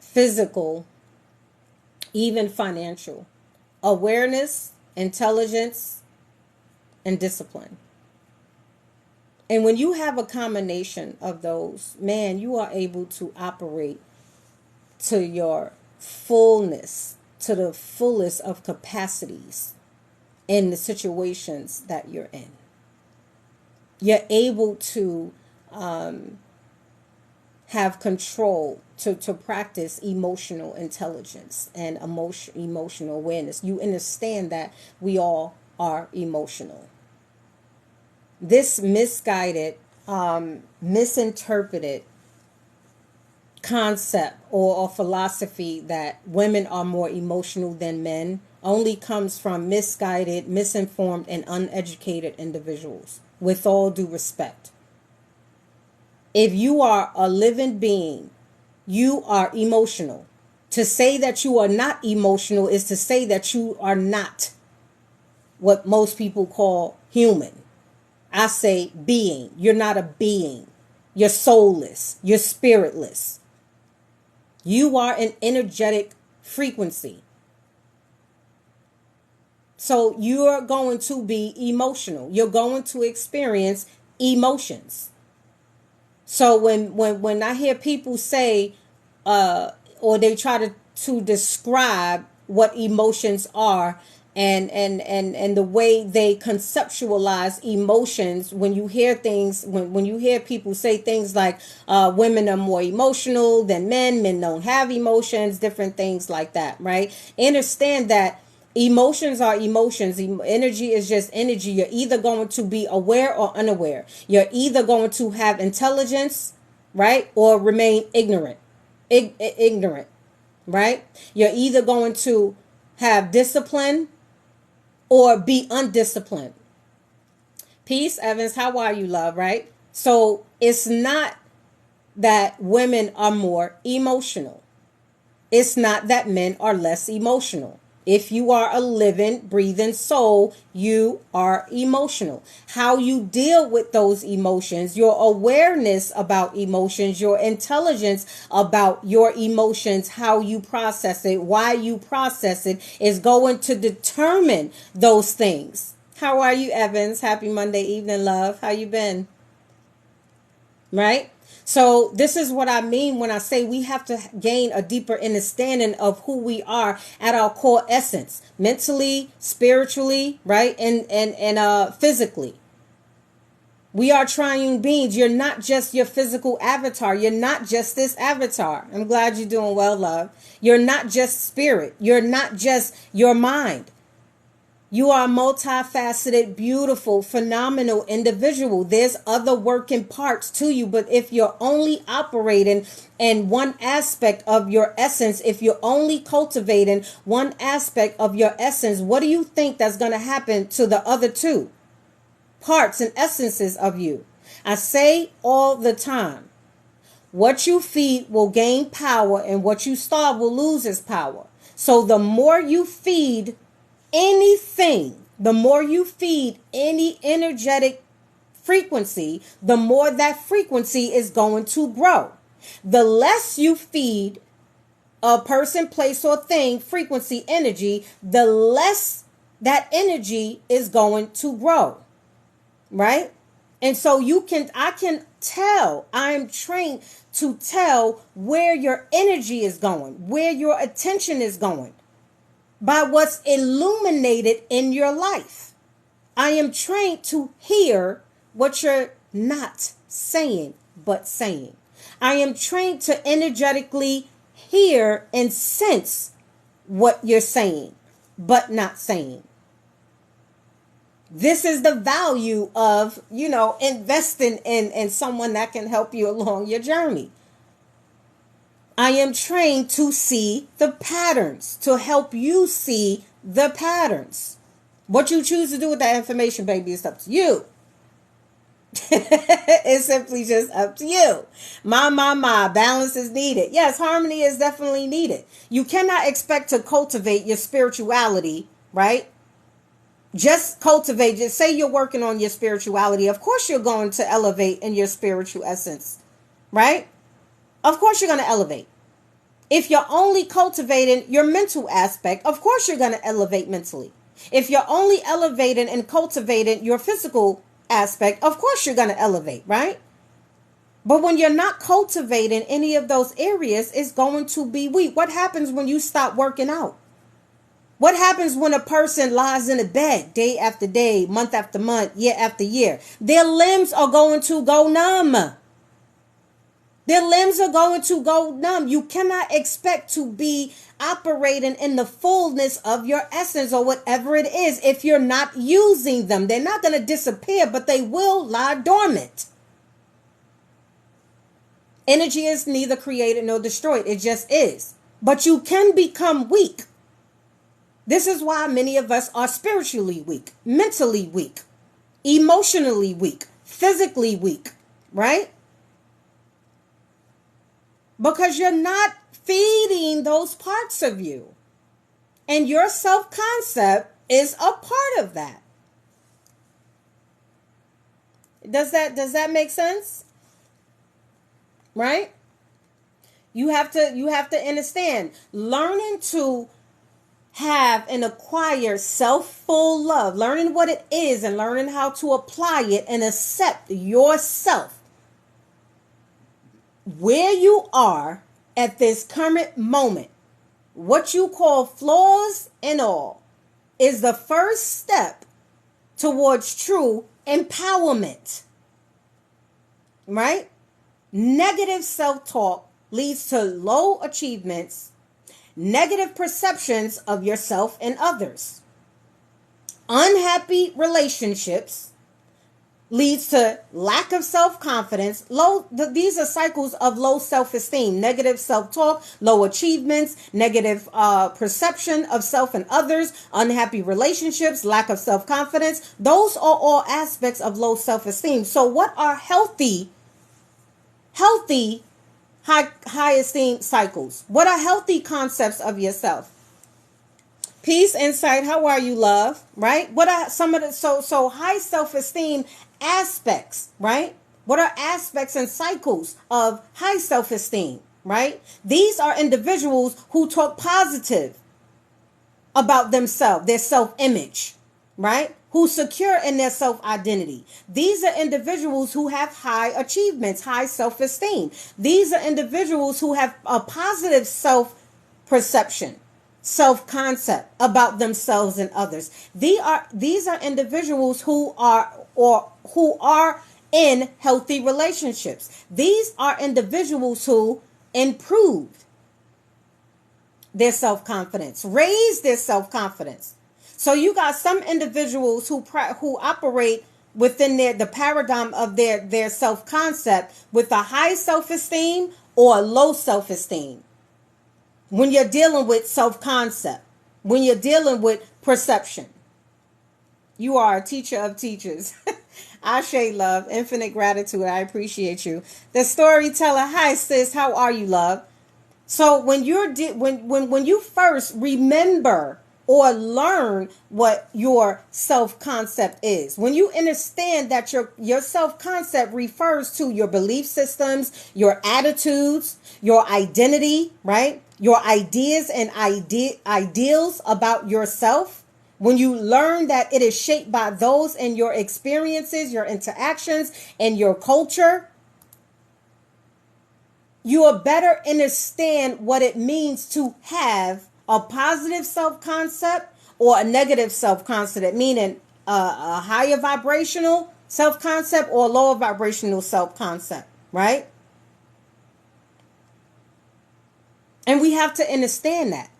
physical, even financial awareness, intelligence, and discipline. And when you have a combination of those, man, you are able to operate to your fullness, to the fullest of capacities in the situations that you're in. You're able to have control, to practice emotional intelligence and emotional awareness. You understand that we all are emotional. This misguided, misinterpreted concept or philosophy that women are more emotional than men only comes from misguided, misinformed, and uneducated individuals, with all due respect. If you are a living being, you are emotional. To say that you are not emotional is to say that you are not what most people call human. I say being. You're not a being. You're soulless. You're spiritless. You are an energetic frequency. So you're going to be emotional. You're going to experience emotions. So when I hear people say, or they try to describe what emotions are, and the way they conceptualize emotions, when you hear things, when you hear people say things like women are more emotional than men don't have emotions, different things like that, right? Understand that emotions are emotions. Energy is just energy. You're either going to be aware or unaware. You're either going to have intelligence, right, or remain ignorant. Ignorant, right? You're either going to have discipline or be undisciplined. Peace, Evans. How are you, love? Right? So it's not that women are more emotional. It's not that men are less emotional. If you are a living, breathing soul, you are emotional. How you deal with those emotions, your awareness about emotions, your intelligence about your emotions, how you process it, why you process it, is going to determine those things. How are you, Evans? Happy Monday evening, love. How you been? Right? So this is what I mean when I say we have to gain a deeper understanding of who we are at our core essence, mentally, spiritually, right? And physically. We are triune beings. You're not just your physical avatar. You're not just this avatar. I'm glad you're doing well, love. You're not just spirit. You're not just your mind. You are a multifaceted, beautiful, phenomenal individual. There's other working parts to you, but if you're only operating in one aspect of your essence, if you're only cultivating one aspect of your essence, what do you think that's going to happen to the other two parts and essences of you? I say all the time, what you feed will gain power and what you starve will lose its power. So the more you feed anything, the more you feed any energetic frequency, the more that frequency is going to grow. The less you feed a person, place, or thing frequency energy, the less that energy is going to grow. Right? And so I can tell, I'm trained to tell where your energy is going, where your attention is going, by what's illuminated in your life. I am trained to hear what you're not saying, but saying. I am trained to energetically hear and sense what you're saying, but not saying. This is the value of, investing in someone that can help you along your journey. I am trained to see the patterns, to help you see the patterns. What you choose to do with that information, baby, is up to you. It's simply just up to you. Balance is needed. Yes, harmony is definitely needed. You cannot expect to cultivate your spirituality, right? Just cultivate. Just say you're working on your spirituality. Of course you're going to elevate in your spiritual essence, right? Of course you're going to elevate. If you're only cultivating your mental aspect, of course you're going to elevate mentally. If you're only elevating and cultivating your physical aspect, of course you're going to elevate, right? But when you're not cultivating any of those areas, it's going to be weak. What happens when you stop working out? What happens when a person lies in a bed day after day, month after month, year after year? Their limbs are going to go numb. Their limbs are going to go numb. You cannot expect to be operating in the fullness of your essence or whatever it is if you're not using them. They're not going to disappear, but they will lie dormant. Energy is neither created nor destroyed. It just is. But you can become weak. This is why many of us are spiritually weak, mentally weak, emotionally weak, physically weak, right? Because you're not feeding those parts of you. And your self-concept is a part of that. Does that make sense? Right? You have to understand, learning to have and acquire self-full love, learning what it is and learning how to apply it and accept yourself where you are at this current moment, what you call flaws and all, is the first step towards true empowerment. Right? Negative self-talk leads to low achievements, negative perceptions of yourself and others. Unhappy relationships leads to lack of self-confidence. These are cycles of low self-esteem, negative self-talk, low achievements, negative perception of self and others, unhappy relationships, lack of self-confidence. Those are all aspects of low self-esteem. So what are healthy high esteem cycles? What are healthy concepts of yourself? Peace, insight. How are you, love? Right? What are some of the so high self-esteem aspects, right? What are aspects and cycles of high self-esteem, right? These are individuals who talk positive about themselves, their self-image, right? Who secure in their self-identity. These are individuals who have high achievements, high self-esteem. These are individuals who have a positive self-perception, self-concept about themselves and others. These are individuals who are in healthy relationships. These are individuals who improve their self-confidence, raise their self-confidence. So you got some individuals who operate within the paradigm of their self-concept with a high self-esteem or low self-esteem. When you're dealing with self-concept, when you're dealing with perception, you are a teacher of teachers. Ashe, love, infinite gratitude. I appreciate you. The storyteller. Hi, sis. How are you, love? So when when you first remember or learn what your self-concept is, when you understand that your self-concept refers to your belief systems, your attitudes, your identity, right? Your ideas and ideals about yourself. When you learn that it is shaped by those and your experiences, your interactions, and your culture, you will better understand what it means to have a positive self-concept or a negative self-concept, meaning a higher vibrational self-concept or lower vibrational self-concept, right? And we have to understand that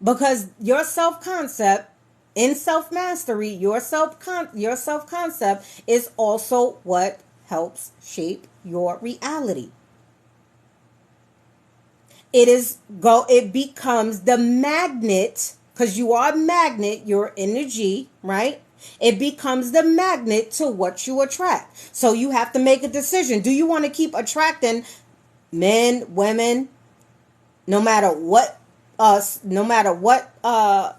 because your self-concept in self-mastery, your self-concept is also what helps shape your reality. It becomes the magnet, because you are a magnet, your energy, right? It becomes the magnet to what you attract. So you have to make a decision. Do you want to keep attracting men, women, no matter what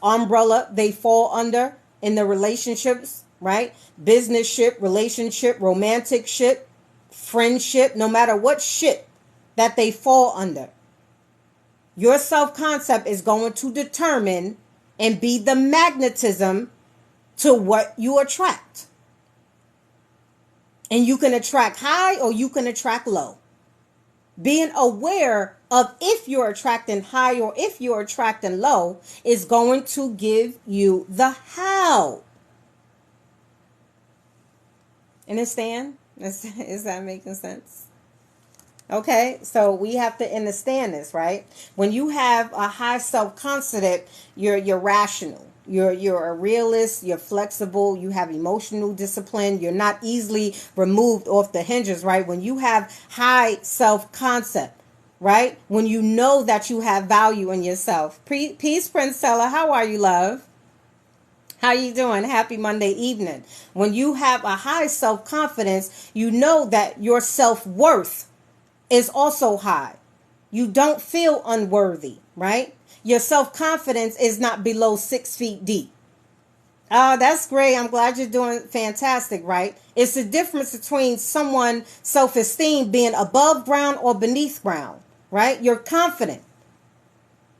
umbrella they fall under in the relationships, right? Business ship, relationship, romantic ship, friendship, no matter what ship that they fall under? Your self-concept is going to determine and be the magnetism to what you attract. And you can attract high or you can attract low. Being aware of if you're attracting high or if you're attracting low is going to give you the how. Understand? Is that making sense? Okay, so we have to understand this, right? When you have a high self-concept, you're rational. You're a realist, you're flexible, you have emotional discipline, you're not easily removed off the hinges, right? When you have high self-concept, right? When you know that you have value in yourself. Peace, Princella, how are you, love? How you doing? Happy Monday evening. When you have a high self-confidence, you know that your self-worth is also high. You don't feel unworthy, right? Your self-confidence is not below 6 feet deep. Oh, that's great. I'm glad you're doing fantastic, right? It's the difference between someone self-esteem being above ground or beneath ground, right? You're confident.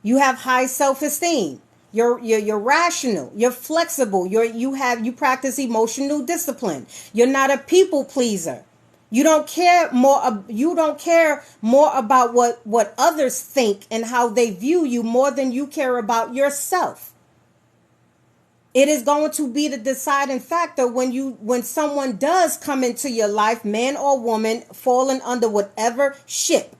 You have high self-esteem. You're rational. You're flexible. You practice emotional discipline. You're not a people pleaser. You don't care more. You don't care more about what others think and how they view you more than you care about yourself. It is going to be the deciding factor when someone does come into your life, man or woman, falling under whatever ship,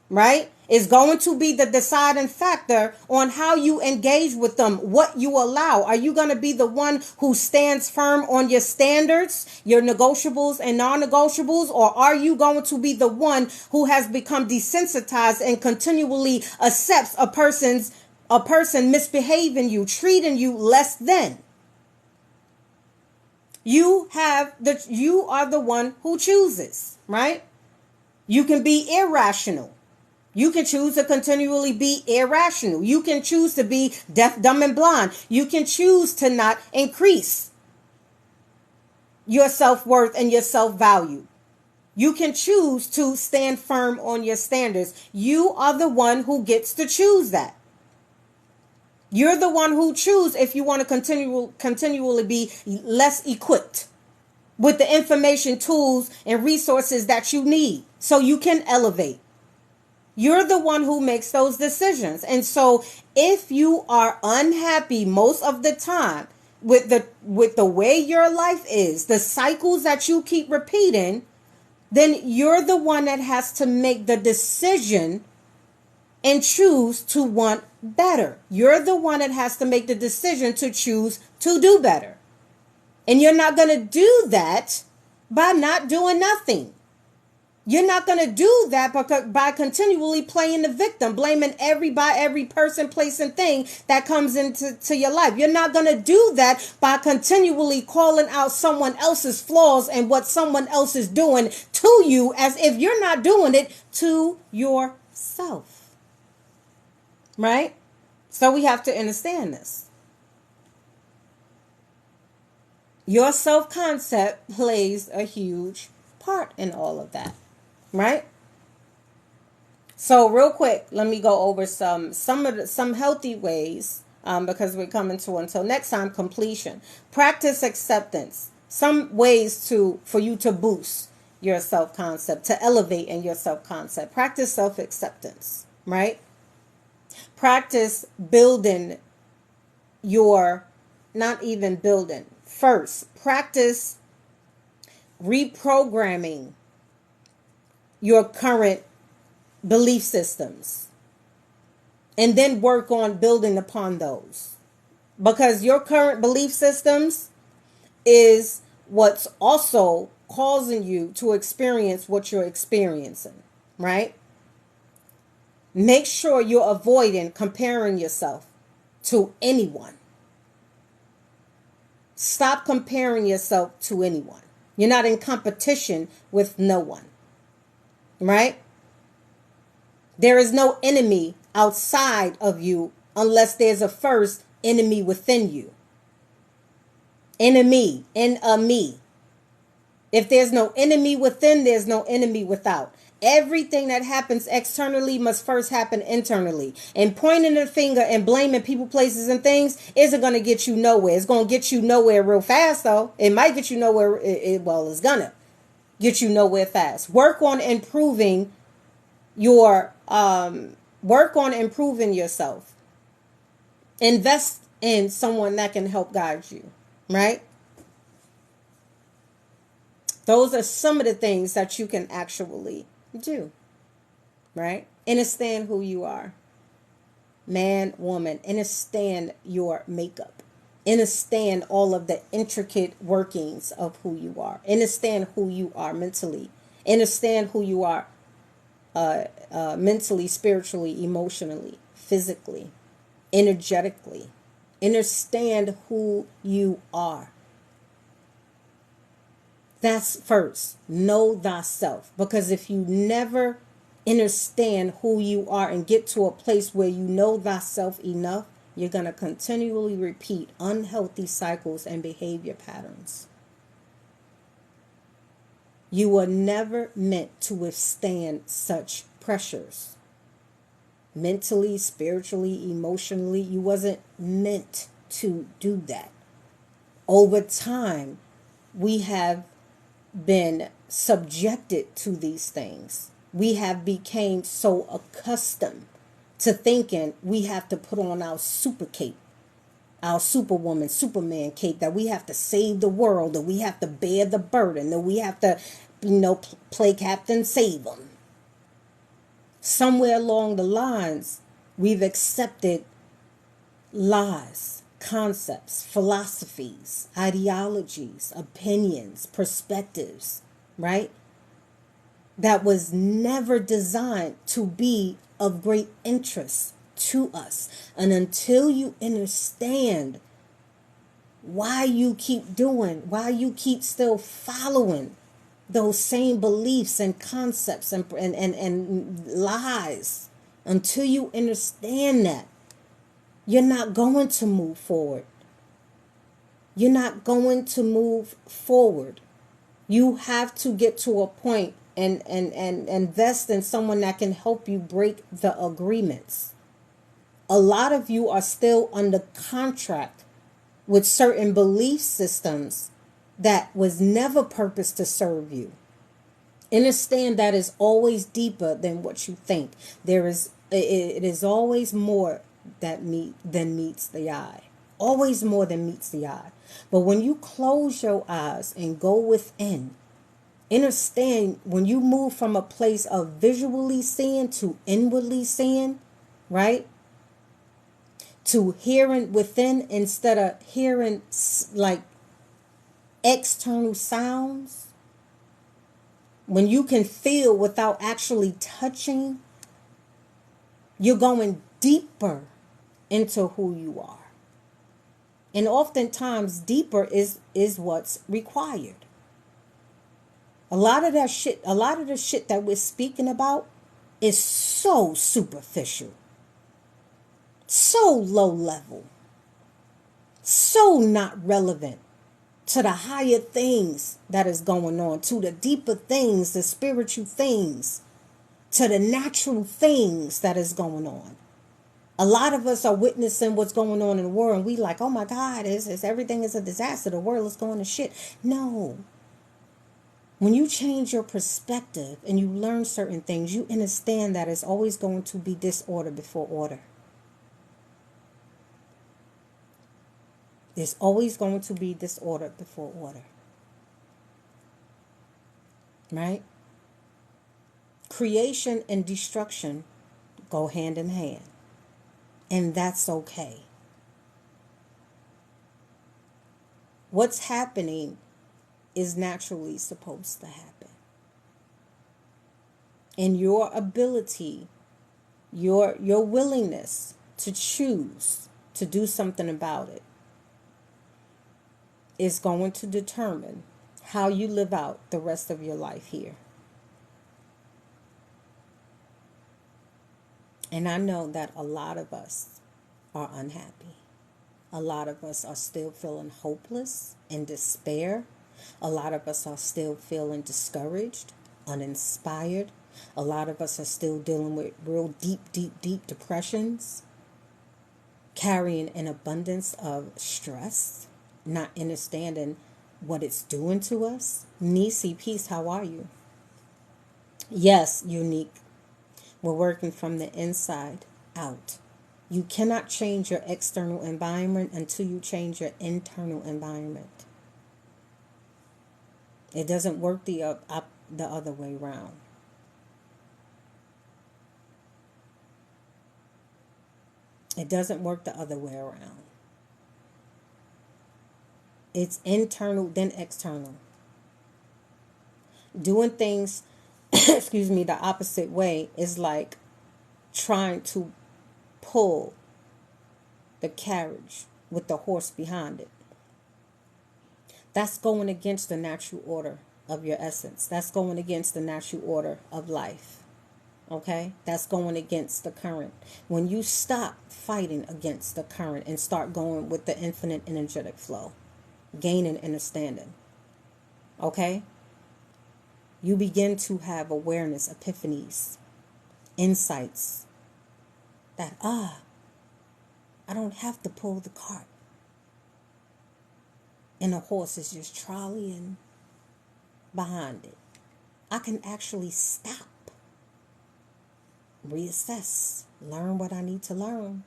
right? Is going to be the deciding factor on how you engage with them, what you allow. Are you going to be the one who stands firm on your standards, your negotiables and non-negotiables, or are you going to be the one who has become desensitized and continually accepts a person misbehaving you, treating you less than? You are the one who chooses, right? You can be irrational. You can choose to continually be irrational. You can choose to be deaf, dumb, and blind. You can choose to not increase your self-worth and your self-value. You can choose to stand firm on your standards. You are the one who gets to choose that. You're the one who choose if you want to continually be less equipped with the information, tools, and resources that you need so you can elevate. You're the one who makes those decisions. And so if you are unhappy most of the time with the way your life is, the cycles that you keep repeating, then you're the one that has to make the decision and choose to want better. You're the one that has to make the decision to choose to do better. And you're not going to do that by not doing nothing. You're not going to do that by continually playing the victim, blaming every person, place, and thing that comes into your life. You're not going to do that by continually calling out someone else's flaws and what someone else is doing to you as if you're not doing it to yourself. Right? So we have to understand this. Your self-concept plays a huge part in all of that. Right? So real quick, let me go over some healthy ways because we're coming to, until next time, completion. Practice acceptance. Some ways for you to boost your self-concept, to elevate in your self-concept. Practice self-acceptance, right? Practice building not even building. First, practice reprogramming your current belief systems, and then work on building upon those, because your current belief systems is what's also causing you to experience what you're experiencing, right? Make sure you're avoiding comparing yourself to anyone. Stop comparing yourself to anyone. You're not in competition with no one. Right? There is no enemy outside of you unless there's a first enemy within you. Enemy. If there's no enemy within, there's no enemy without. Everything that happens externally must first happen internally. And pointing the finger and blaming people, places, and things isn't going to get you nowhere. It's going to get you nowhere real fast, though. It might get you nowhere. It's going to get you nowhere fast. Work on improving yourself. Invest in someone that can help guide you, right? Those are some of the things that you can actually do, right? Understand who you are. Man, woman, understand your makeup. Understand all of the intricate workings of who you are. Understand who you are mentally. Understand who you are mentally, spiritually, emotionally, physically, energetically. Understand who you are. That's first. Know thyself. Because if you never understand who you are and get to a place where you know thyself enough, you're going to continually repeat unhealthy cycles and behavior patterns. You were never meant to withstand such pressures. Mentally, spiritually, emotionally, you wasn't meant to do that. Over time, we have been subjected to these things. We have become so accustomed to thinking we have to put on our super cape, our superwoman, superman cape, that we have to save the world, that we have to bear the burden, that we have to, play Captain Save 'em. Somewhere along the lines, we've accepted lies, concepts, philosophies, ideologies, opinions, perspectives, right? That was never designed to be of great interest to us. And until you understand why you keep doing, why you keep still following those same beliefs and concepts and lies. Until you understand that, you're not going to move forward. You're not going to move forward. You have to get to a point and invest in someone that can help you break the agreements. A lot of you are still under contract with certain belief systems that was never purposed to serve you. Understand that is always deeper than what you think. It is always more than meets the eye. Always more than meets the eye. But when you close your eyes and go within, understand when you move from a place of visually seeing to inwardly seeing, right? To hearing within instead of hearing like external sounds. When you can feel without actually touching, you're going deeper into who you are. And oftentimes deeper is what's required. A lot of the shit that we're speaking about is so superficial, so low level, so not relevant to the higher things that is going on, to the deeper things, the spiritual things, to the natural things that is going on. A lot of us are witnessing what's going on in the world, and we like, oh my God, everything is a disaster. The world is going to shit. No. When you change your perspective and you learn certain things, you understand that it's always going to be disorder before order. There's always going to be disorder before order. Right? Creation and destruction go hand in hand. And that's okay. What's happening is naturally supposed to happen. And your ability, your willingness to choose to do something about it is going to determine how you live out the rest of your life here. And I know that a lot of us are unhappy. A lot of us are still feeling hopeless and despair. A lot of us are still feeling discouraged, uninspired. A lot of us are still dealing with real deep depressions, carrying an abundance of stress, not understanding what it's doing to us. Nisi, peace, how are you? Yes, unique. We're working from the inside out. You cannot change your external environment until you change your internal environment. It doesn't work the other way around. It doesn't work the other way around. It's internal, then external. Doing things, excuse me, the opposite way is like trying to pull the carriage with the horse behind it. That's going against the natural order of your essence. That's going against the natural order of life. Okay? That's going against the current. When you stop fighting against the current and start going with the infinite energetic flow, gaining understanding. Okay? You begin to have awareness, epiphanies, insights that, I don't have to pull the cart. And the horse is just trolleying behind it. I can actually stop, reassess, learn what I need to learn,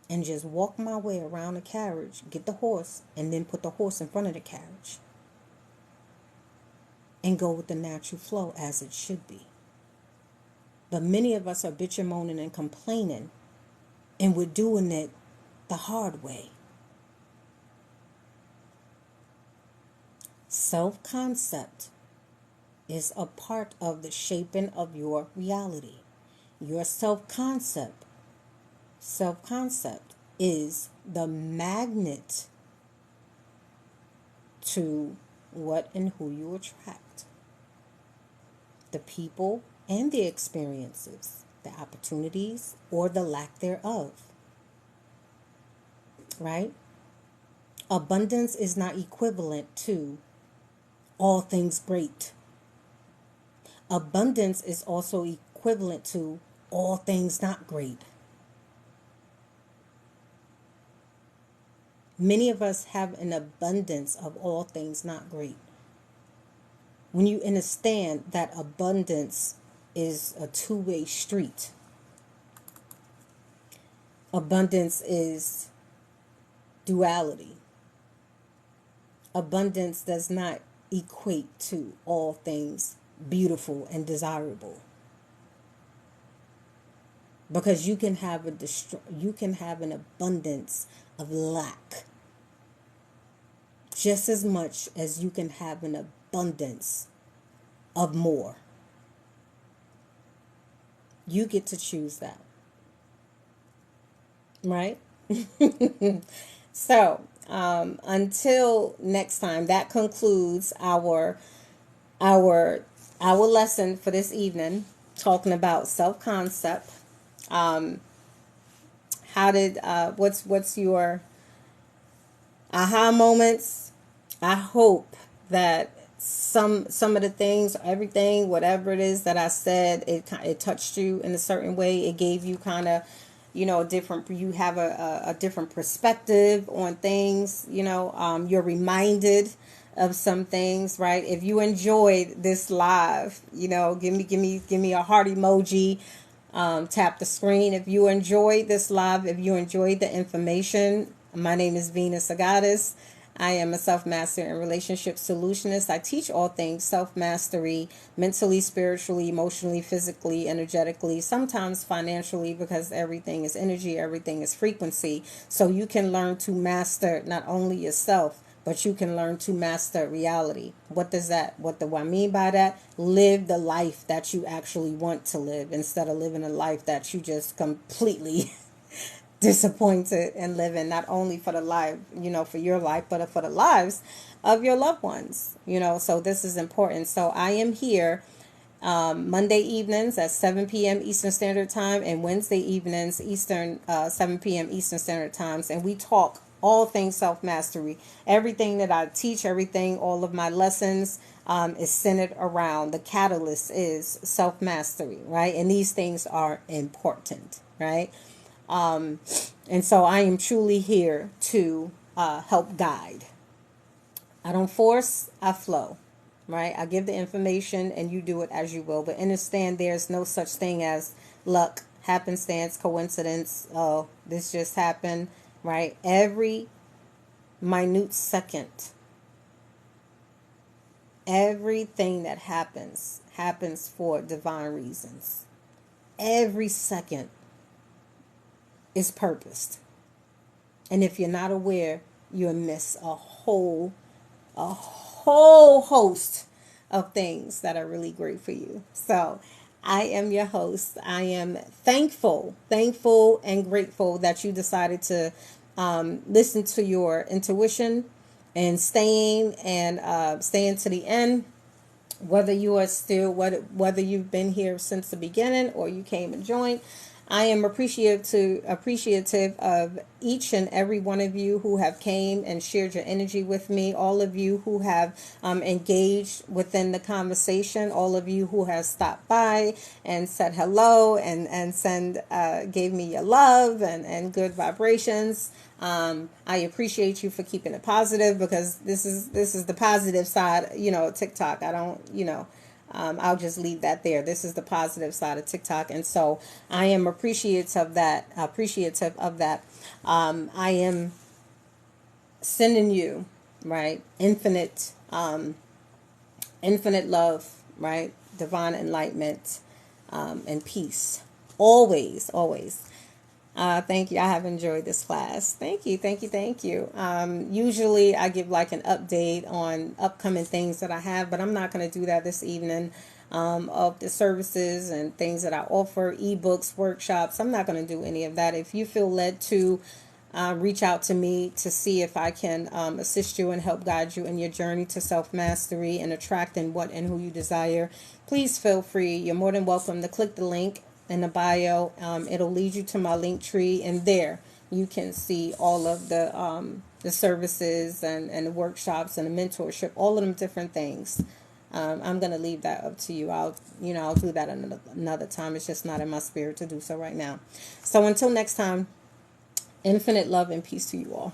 and just walk my way around the carriage, get the horse, and then put the horse in front of the carriage. And go with the natural flow as it should be. But many of us are bitching, moaning, and complaining, and we're doing it the hard way. Self-concept is a part of the shaping of your reality. Your self-concept is the magnet to what and who you attract, the people and the experiences, the opportunities or the lack thereof, right? Abundance is not equivalent to all things great. Abundance is also equivalent to all things not great. Many of us have an abundance of all things not great. When you understand that abundance is a two-way street, abundance is duality. Abundance does not equate to all things beautiful and desirable. Because you can have an abundance of lack just as much as you can have an abundance of more. You get to choose that. Right? So, until next time, that concludes our lesson for this evening, talking about self-concept. What's your aha moments? I hope that some of the things, everything, whatever it is that I said, it touched you in a certain way. It gave you kind of, you have a different perspective on things. You're reminded of some things, right? If you enjoyed this live, give me a heart emoji. Tap the screen if you enjoyed this live, if you enjoyed the information. My name is Venus Agatis. I am a self-master and relationship solutionist. I teach all things self-mastery, mentally, spiritually, emotionally, physically, energetically, sometimes financially, because everything is energy, everything is frequency. So you can learn to master not only yourself, but you can learn to master reality. What do I mean by that? Live the life that you actually want to live instead of living a life that you just completely disappointed in living, not only for the life, for your life, but for the lives of your loved ones, so this is important. So I am here Monday evenings at 7 p.m. Eastern Standard Time and Wednesday evenings 7 p.m. Eastern Standard Times, and we talk all things self-mastery. Everything that I teach, all of my lessons is centered around the catalyst is self-mastery, right? And these things are important, right? And so I am truly here to help guide. I don't force, I flow, right? I give the information and you do it as you will. But understand there's no such thing as luck, happenstance, coincidence. Oh, this just happened, right? Every minute second, everything that happens for divine reasons. Every second is purposed. And if you're not aware, you'll miss a whole host of things that are really great for you. So I am your host. I am thankful and grateful that you decided to listen to your intuition and staying to the end. Whether you've been here since the beginning or you came and joined, I am appreciative of each and every one of you who have came and shared your energy with me. All of you who have engaged within the conversation. All of you who have stopped by and said hello and gave me your love and good vibrations. I appreciate you for keeping it positive, because this is the positive side, TikTok. I don't, I'll just leave that there. This is the positive side of TikTok. And so I am appreciative of that. I am sending you, right, infinite love, right, divine enlightenment, and peace. Always, always. Thank you. I have enjoyed this class. Thank you. Usually I give like an update on upcoming things that I have, but I'm not going to do that this evening. Of the services and things that I offer, ebooks, workshops. I'm not going to do any of that. If you feel led to reach out to me to see if I can assist you and help guide you in your journey to self-mastery and attracting what and who you desire, please feel free. You're more than welcome to click the link in the bio. It'll lead you to my link tree, and there you can see all of the services and the workshops and the mentorship, all of them different things. I'm going to leave that up to you. I'll do that another time. It's just not in my spirit to do so right now. So until next time, infinite love and peace to you all.